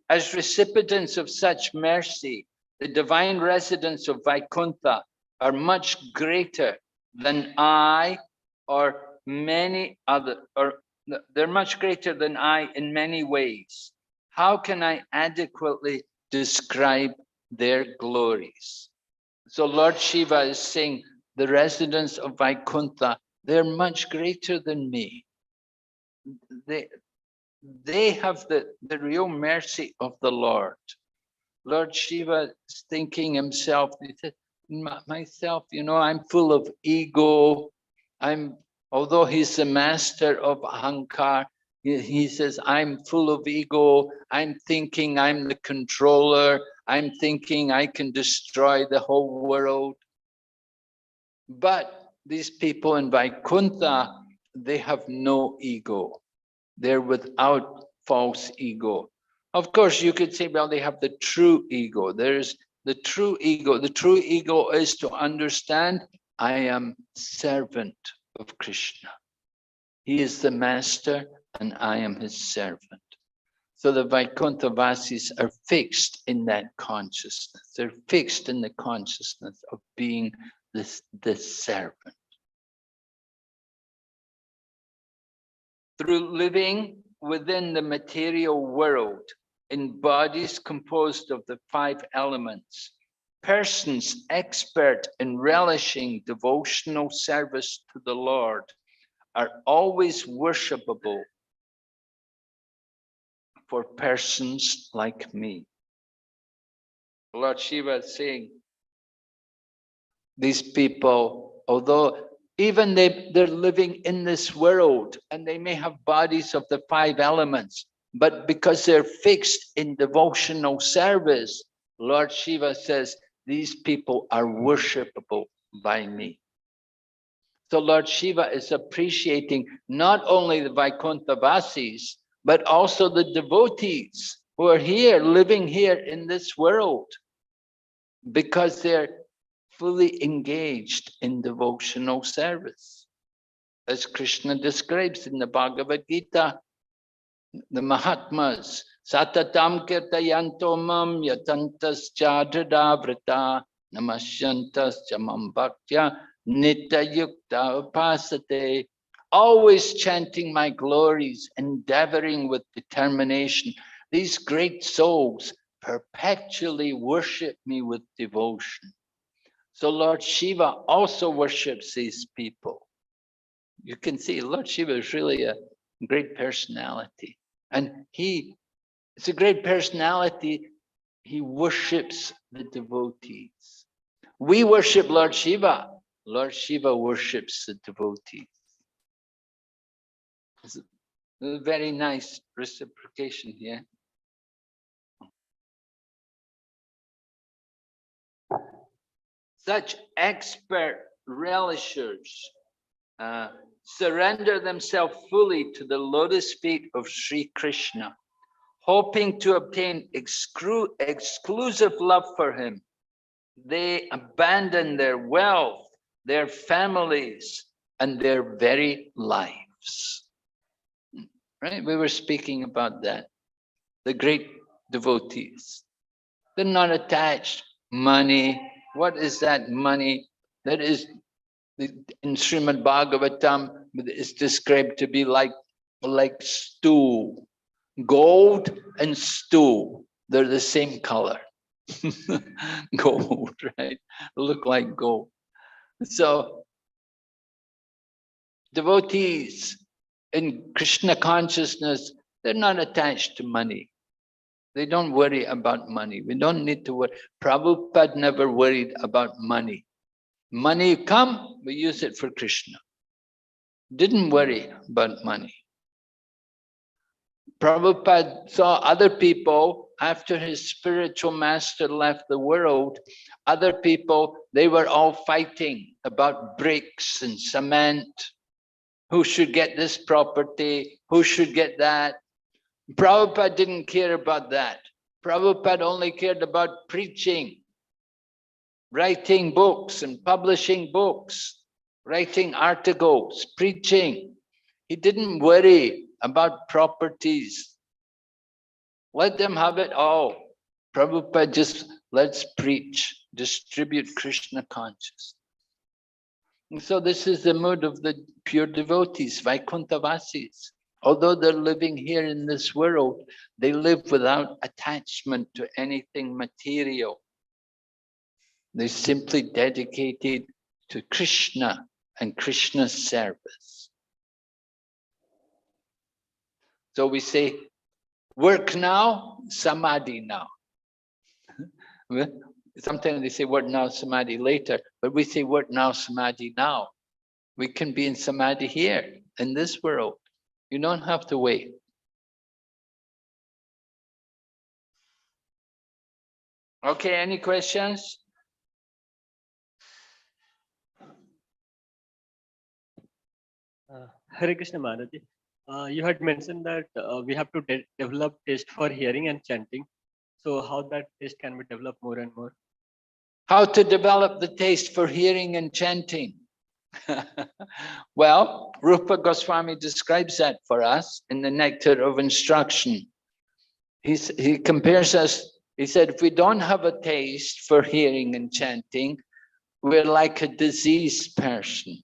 S3: As recipients of such mercy, the divine residents of Vaikuntha are much greater than I or many other, or they're much greater than I in many ways. How can I adequately describe their glories? So Lord Shiva is saying, the residents of Vaikuntha, they're much greater than me. They have the real mercy of the Lord. Lord Shiva is thinking himself, he said, myself, you know, I'm full of ego. Although he's the master of Ahankar, he says, I'm full of ego. I'm thinking I'm the controller. I'm thinking I can destroy the whole world. But these people in Vaikuntha, they have no ego. They're without false ego. Of course, you could say, well, they have the true ego. There's the true ego. The true ego is to understand, I am servant of Krishna. He is the master and I am his servant. So the Vaikuntha Vasis are fixed in that consciousness. They're fixed in the consciousness of being this servant. Through living within the material world in bodies composed of the 5 elements, persons expert in relishing devotional service to the Lord are always worshipable for persons like me. Lord Shiva is saying, these people, although Even they're living in this world and they may have bodies of the 5 elements, but because they're fixed in devotional service, Lord Shiva says, these people are worshipable by me. So Lord Shiva is appreciating not only the Vaikuntha Vasis, but also the devotees who are here, living here in this world, because they're fully engaged in devotional service. As Krishna describes in the Bhagavad Gita, the Mahatmas, Satatam kirtayanto mam yatantas chadadavrata namasyantas chamam bhaktya nitayukta upasate. Always chanting my glories, endeavoring with determination. These great souls perpetually worship me with devotion. So Lord Shiva also worships these people. You can see Lord Shiva is really a great personality. And it's a great personality. He worships the devotees. We worship Lord Shiva. Lord Shiva worships the devotees. It's a very nice reciprocation here. Such expert relishers surrender themselves fully to the lotus feet of Sri Krishna, hoping to obtain exclusive love for him. They abandon their wealth, their families, and their very lives. Right? We were speaking about that. The great devotees. They're not attached. Money. What is that money? That is, in Srimad Bhagavatam, is described to be like stool. Gold and stool. They're the same color. Gold, right? Look like gold. So devotees in Krishna consciousness, they're not attached to money. They don't worry about money. We don't need to worry. Prabhupada never worried about money. Money come, we use it for Krishna. Didn't worry about money. Prabhupada saw other people, after his spiritual master left the world, other people, they were all fighting about bricks and cement. Who should get this property? Who should get that? Prabhupada didn't care about that. Prabhupada only cared about preaching, writing books and publishing books, writing articles, preaching. He didn't worry about properties. Let them have it all. Prabhupada just, let's preach, distribute Krishna consciousness. And so this is the mood of the pure devotees, Vaikuntha Vasis. Although they're living here in this world, they live without attachment to anything material. They're simply dedicated to Krishna and Krishna's service. So we say, work now, samadhi now. Sometimes they say work now, samadhi later, but we say work now, samadhi now. We can be in samadhi here, in this world. You don't have to wait. Okay, any questions?
S4: Hare Krishna Maharaj. You had mentioned that we have to develop taste for hearing and chanting. So how that taste can be developed more and more?
S3: How to develop the taste for hearing and chanting? Well, Rupa Goswami describes that for us in the Nectar of Instruction. He compares us, he said, if we don't have a taste for hearing and chanting, we're like a diseased person.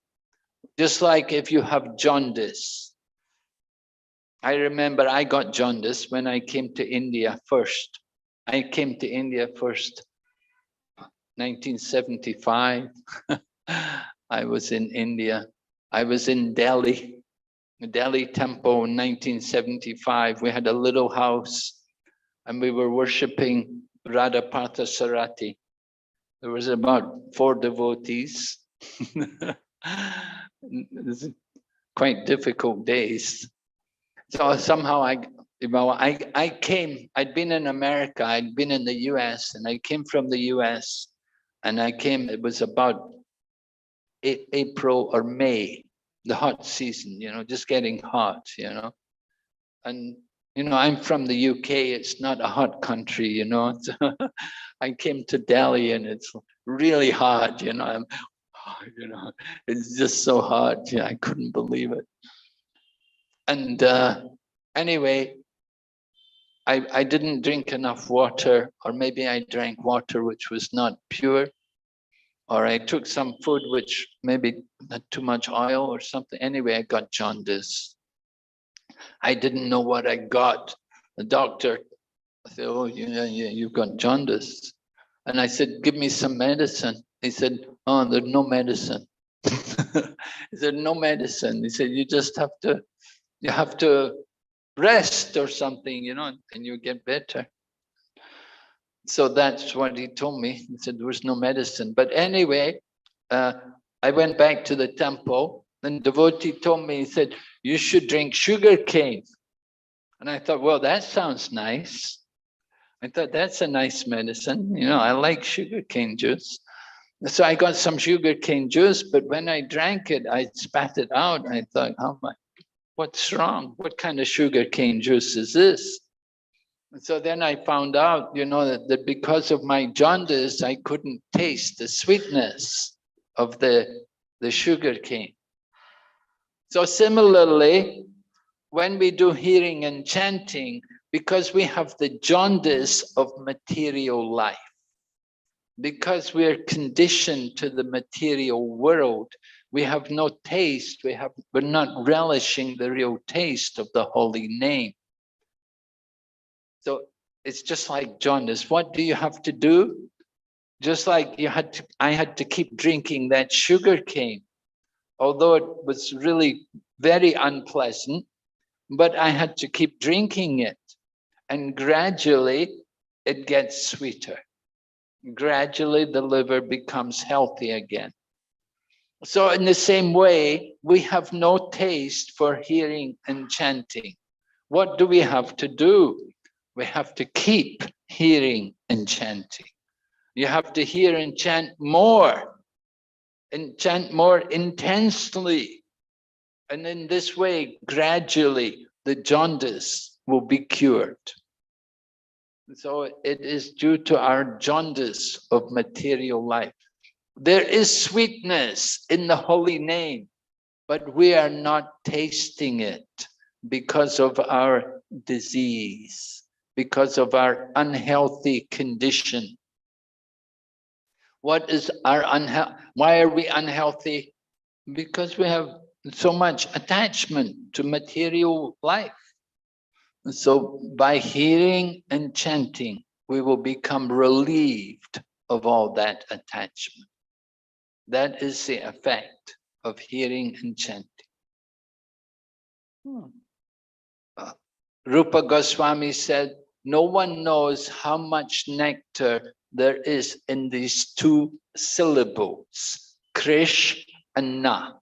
S3: Just like if you have jaundice. I remember I got jaundice when I came to India first. I came to India first, 1975. I was in India. I was in Delhi, the Delhi temple in 1975. We had a little house and we were worshipping Radha Parthasarati. There was about 4 devotees. It's quite difficult days. So somehow I came, I'd been in America, I'd been in the US, and I came from the US, and I came, it was about April or May, the hot season, just getting hot, and, I'm from the UK, it's not a hot country, So I came to Delhi and it's really hot, it's just so hot, I couldn't believe it. And anyway, I didn't drink enough water, or maybe I drank water which was not pure, or I took some food which maybe had too much oil or something. Anyway, I got jaundice. I didn't know what I got. The doctor said, "Oh, you've got jaundice." And I said, "Give me some medicine." He said, "Oh, there's no medicine." He said, "No medicine." He said, "You just have to rest or something, and you get better." So that's what he told me. He said there was no medicine. But anyway, I went back to the temple, and devotee told me, he said, "You should drink sugar cane." And I thought, well, that sounds nice. I thought that's a nice medicine. I like sugar cane juice. So I got some sugar cane juice, but when I drank it, I spat it out. I thought, oh my, what's wrong? What kind of sugar cane juice is this? And so then I found out, that because of my jaundice, I couldn't taste the sweetness of the sugar cane. So similarly, when we do hearing and chanting, because we have the jaundice of material life, because we're conditioned to the material world, we have no taste, we're not relishing the real taste of the holy name. So it's just like jaundice. What do you have to do? Just like I had to keep drinking that sugar cane, although it was really very unpleasant, but I had to keep drinking it, and gradually it gets sweeter. Gradually the liver becomes healthy again. So in the same way, we have no taste for hearing and chanting. What do we have to do? We have to keep hearing and chanting. You have to hear and chant more intensely. And in this way, gradually, the jaundice will be cured. So it is due to our jaundice of material life. There is sweetness in the holy name, but we are not tasting it because of our disease, because of our unhealthy condition. What is our why are we unhealthy? Because we have so much attachment to material life. So by hearing and chanting, we will become relieved of all that attachment. That is the effect of hearing and chanting. Rupa Goswami said, no one knows how much nectar there is in these two syllables, Krish and Na.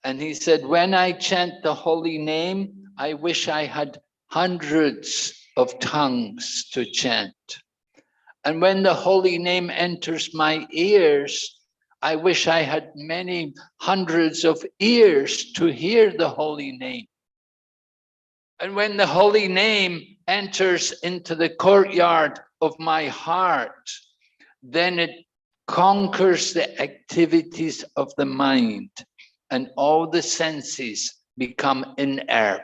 S3: And he said, when I chant the holy name, I wish I had hundreds of tongues to chant. And when the holy name enters my ears, I wish I had many hundreds of ears to hear the holy name. And when the holy name enters into the courtyard of my heart, then it conquers the activities of the mind, and all the senses become inert.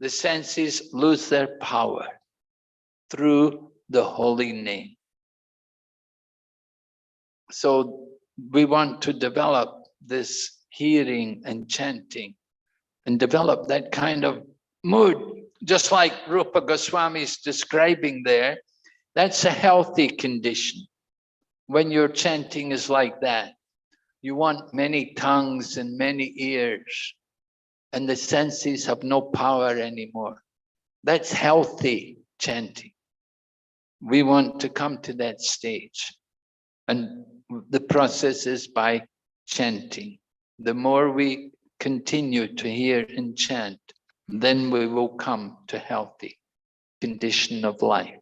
S3: The senses lose their power through the holy name. So we want to develop this hearing and chanting and develop that kind of mood, just like Rupa Goswami is describing there. That's a healthy condition. When your chanting is like that, you want many tongues and many ears, and the senses have no power anymore. That's healthy chanting. We want to come to that stage. And the process is by chanting, the more we continue to hear and chant, then we will come to healthy condition of life,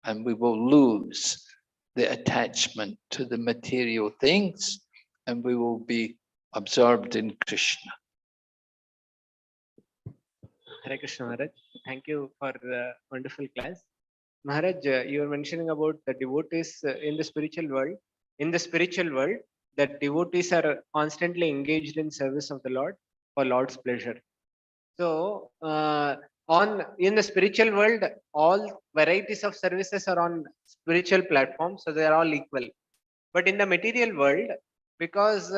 S3: and we will lose the attachment to the material things, and we will be absorbed in Krishna.
S5: Hare Krishna Maharaj. Thank you for the wonderful class. Maharaj, you were mentioning about the devotees in the spiritual world. In the spiritual world, the devotees are constantly engaged in service of the Lord for Lord's pleasure. So, in the spiritual world, all varieties of services are on spiritual platforms, so they are all equal. But in the material world, because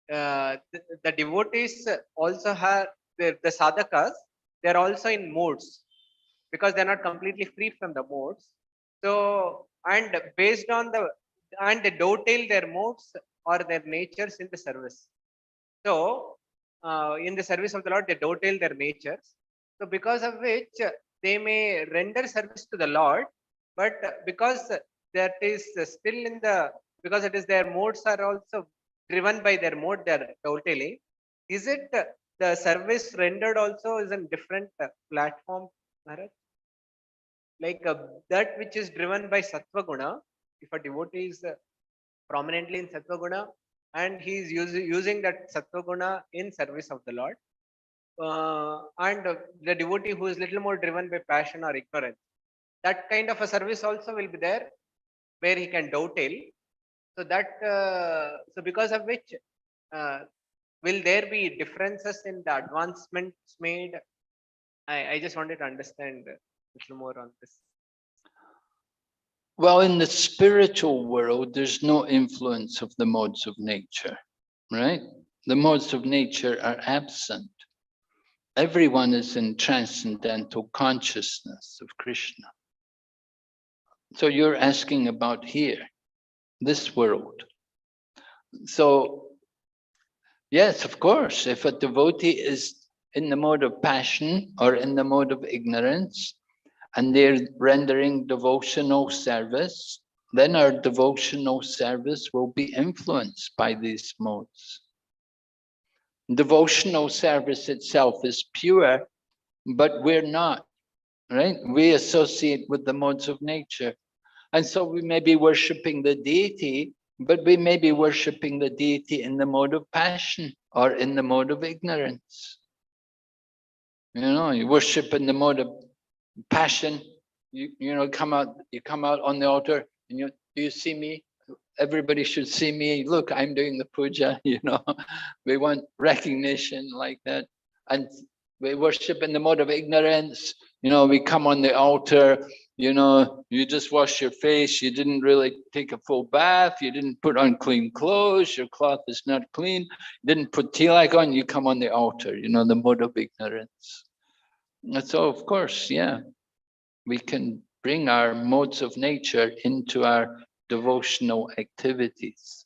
S5: the devotees also have the sadhakas, they are also in modes, because they are not completely free from the modes. So, and based on they dovetail their modes or their natures in the service. So, in the service of the Lord, they dovetail their natures. So, because of which they may render service to the Lord, but because that is still in the, because it is their modes are also driven by their mode, they are dovetailing. Is it the service rendered also is in different platform, Maharaj? Like that which is driven by Sattva Guna, if a devotee is prominently in Sattva Guna, and he is using that Sattva Guna in service of the Lord, and the devotee who is little more driven by passion or ignorance, that kind of a service also will be there, where he can dovetail. So that, so because of which, will there be differences in the advancements made? I just wanted to understand a little more on this.
S3: Well, in the spiritual world, there's no influence of the modes of nature, right? The modes of nature are absent. Everyone is in transcendental consciousness of Krishna. So you're asking about here, this world. So, yes, of course, if a devotee is in the mode of passion or in the mode of ignorance, and they're rendering devotional service, then our devotional service will be influenced by these modes. Devotional service itself is pure, but we're not, right? We associate with the modes of nature. And so we may be worshipping the deity, but we may be worshipping the deity in the mode of passion or in the mode of ignorance. You know, you worship in the mode of passion, you come out on the altar, and do you see me? Everybody should see me. Look, I'm doing the puja, we want recognition like that. And we worship in the mode of ignorance, we come on the altar, you just wash your face, you didn't really take a full bath, you didn't put on clean clothes, your cloth is not clean, didn't put tilak on, you come on the altar, the mode of ignorance. And so, of course, yeah, we can bring our modes of nature into our devotional activities.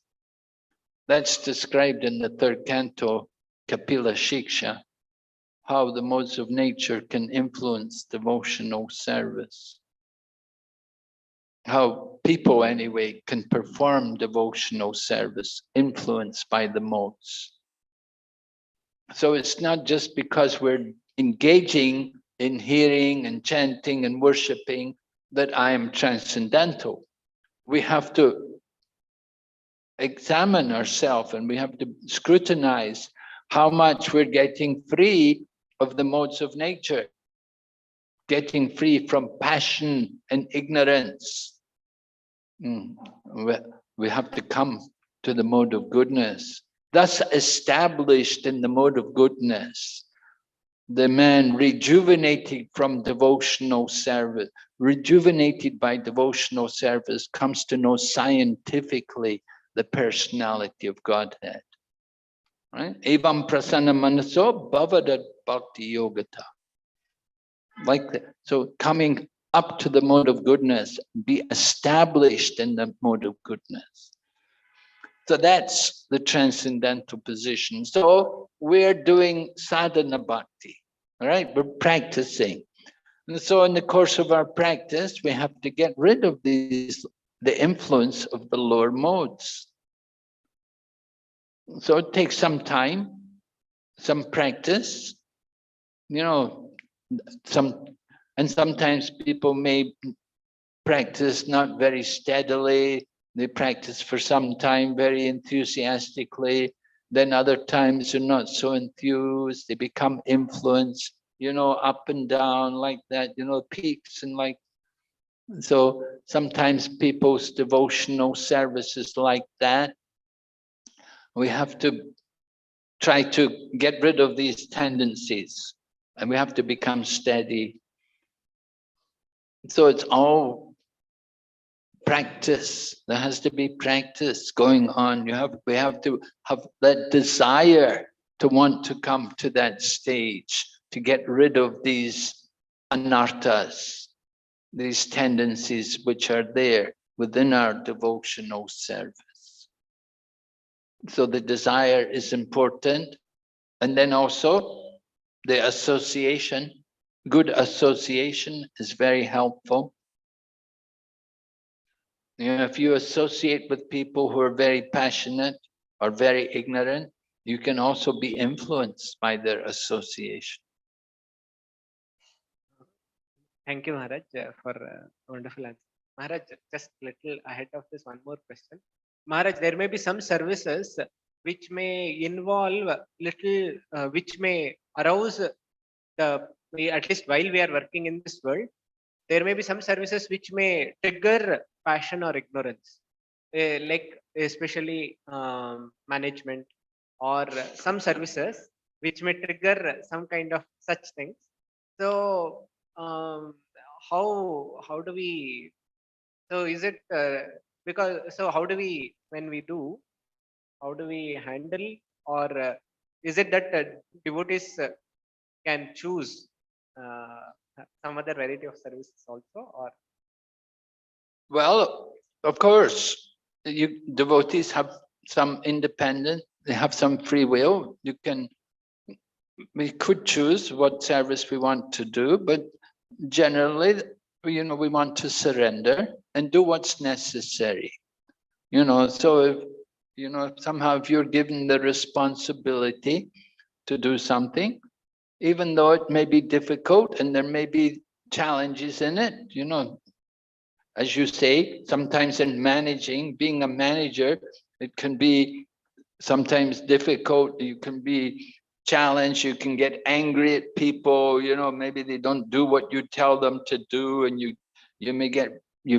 S3: That's described in the third canto, Kapila Shiksha, how the modes of nature can influence devotional service. How people, anyway, can perform devotional service influenced by the modes. So it's not just because we're engaging in hearing and chanting and worshipping that I am transcendental. We have to examine ourselves, and we have to scrutinize how much we're getting free of the modes of nature, getting free from passion and ignorance. We have to come to the mode of goodness. Thus established in the mode of goodness, the man rejuvenated from devotional service, rejuvenated by devotional service, comes to know scientifically the personality of Godhead. Right? Evam prasanna manaso bhavadat bhakti yogata. Like that. So coming up to the mode of goodness, be established in the mode of goodness. So that's the transcendental position. So we're doing sadhana bhakti, all right? We're practicing. And so in the course of our practice, we have to get rid of the influence of the lower modes. So it takes some time, some practice, sometimes people may practice not very steadily. They practice for some time very enthusiastically. Then other times they're not so enthused. They become influenced, up and down like that, peaks and like. So sometimes people's devotional service is like that. We have to try to get rid of these tendencies, and we have to become steady. So it's all practice. There has to be practice going on. We have to have that desire to want to come to that stage, to get rid of these anarthas, these tendencies which are there within our devotional service. So the desire is important. And then also the association, good association is very helpful. If you associate with people who are very passionate or very ignorant, you can also be influenced by their association.
S5: Thank you, Maharaj, for wonderful answer. Maharaj, just little ahead of this, one more question. Maharaj, there may be some services which may involve little, which may arouse at least while we are working in this world, there may be some services which may trigger passion or ignorance, like especially management or some services which may trigger some kind of such things. So how do we, so is it because, so how do we, when we do, how do we handle, or is it that devotees can choose some other variety of services also, or?
S3: Well, of course, devotees have some independent, they have some free will. We could choose what service we want to do, but generally, we want to surrender and do what's necessary. So if, somehow if you're given the responsibility to do something, even though it may be difficult and there may be challenges in it, as you say, sometimes in managing, being a manager, it can be sometimes difficult. You can be challenged. You can get angry at people. Maybe they don't do what you tell them to do, and you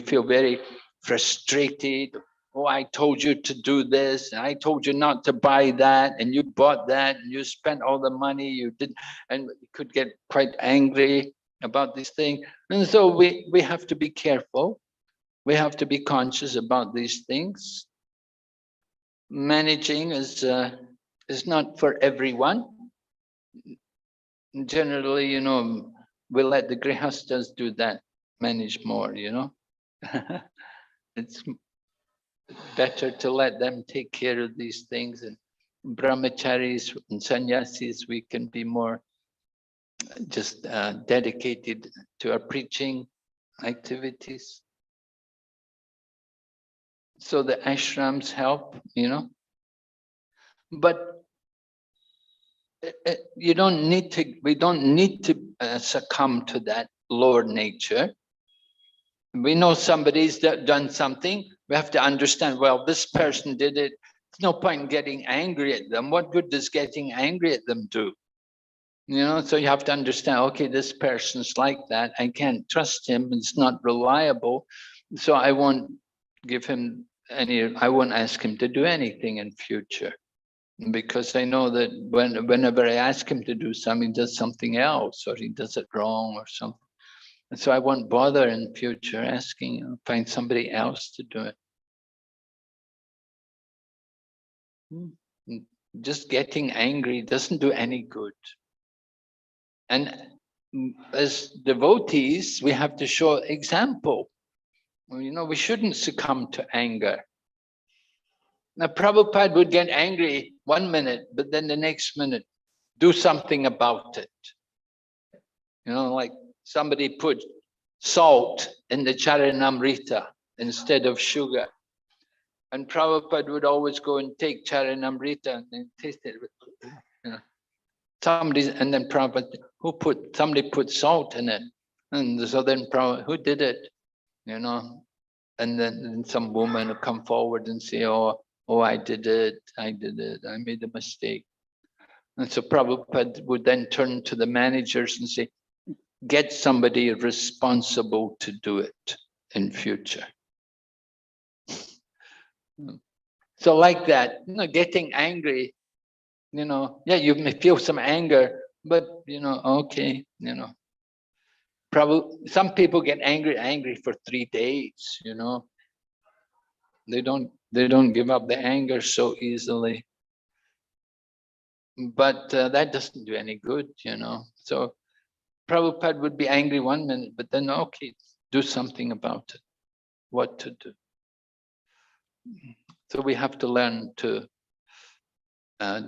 S3: feel very frustrated. Oh, I told you to do this, and I told you not to buy that, and you bought that, and you spent all the money you did, and you could get quite angry about this thing. And so we have to be careful. We have to be conscious about these things. Managing is not for everyone. Generally, we let the grihastas do that, manage more, It's better to let them take care of these things. And brahmacharis and sannyasis, we can be more just dedicated to our preaching activities. So the ashrams help, but we don't need to succumb to that lower nature. We know somebody's done something. We have to understand, well, this person did it. There's no point in getting angry at them. What good does getting angry at them do? So you have to understand, okay, this person's like that. I can't trust him. It's not reliable. So I won't give him I won't ask him to do anything in future, because I know that whenever I ask him to do something, he does something else, or he does it wrong or something. And so I won't bother in future asking, find somebody else to do it. Just getting angry doesn't do any good. And as devotees, we have to show example. We shouldn't succumb to anger. Now, Prabhupada would get angry 1 minute, but then the next minute, do something about it. Like somebody put salt in the Charanamrita instead of sugar. And Prabhupada would always go and take Charanamrita and then taste it. You know. And then Prabhupada, somebody put salt in it. And so then Prabhupada, who did it? You know, and then some woman would come forward and say, oh, I did it, I made a mistake. And so Prabhupada would then turn to the managers and say, get somebody responsible to do it in future. So like that, you know, getting angry, you know, yeah, you may feel some anger, but you know, okay, you know, probably some people get angry for 3 days, you know. They don't give up the anger so easily. But that doesn't do any good, you know. So Prabhupada would be angry 1 minute, but then okay, do something about it. What to do? So we have to learn to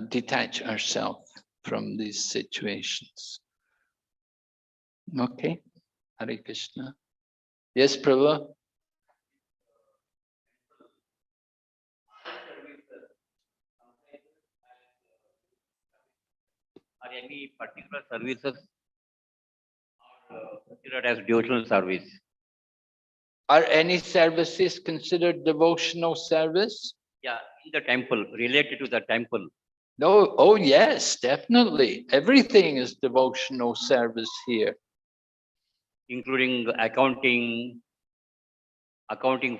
S3: detach ourselves from these situations. Okay, Hare Krishna. Yes, Prabhu.
S6: Are any particular services considered as devotional service?
S3: Are any services considered devotional service?
S6: Yeah, in the temple, related to the temple.
S3: No, oh yes, definitely. Everything is devotional service here.
S6: Including accounting,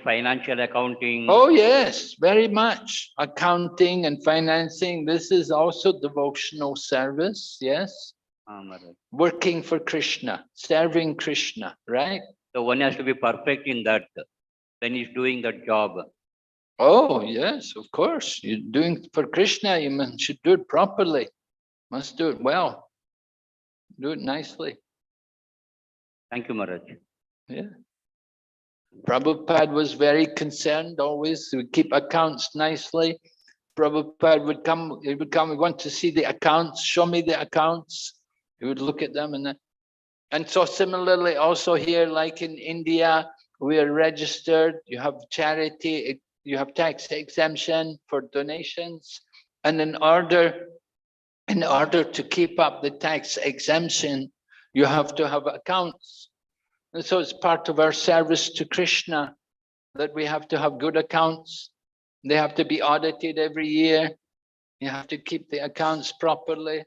S6: financial accounting.
S3: Oh yes, very much. Accounting and financing, this is also devotional service, yes. Working for Krishna, serving Krishna, right?
S6: So one has to be perfect in that when he's doing the job.
S3: Oh yes, of course. You're doing for Krishna, you should do it properly. Must do it well. Do it nicely.
S6: Thank you, Maharaj.
S3: Yeah. Prabhupada was very concerned always to keep accounts nicely. Prabhupada would come, he would come, we want to see the accounts, show me the accounts. He would look at them and so similarly also here, like in India, we are registered, you have charity, you have tax exemption for donations. And in order to keep up the tax exemption, you have to have accounts. And so it's part of our service to Krishna that we have to have good accounts. They have to be audited every year. You have to keep the accounts properly.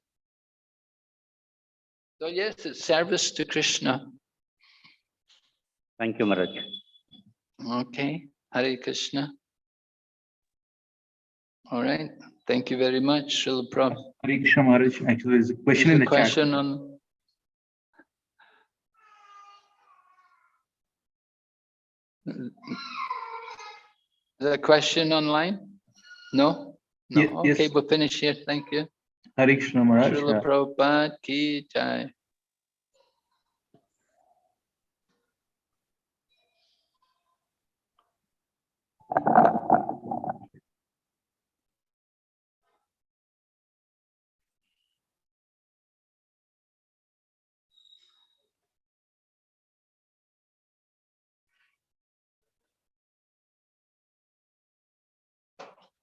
S3: So yes, it's service to Krishna.
S6: Thank you, Maharaj.
S3: Okay, Hare Krishna. All right, thank you very much, Srila Prabhupada.
S2: Hare Krishna Maharaj, actually there's a question in the
S3: question
S2: chat.
S3: On the question online? No? No, okay,
S2: Yes.
S3: we'll finish here, thank you.
S2: Hare Krishna Maharaj.
S3: Srila Prabhupada ki jai.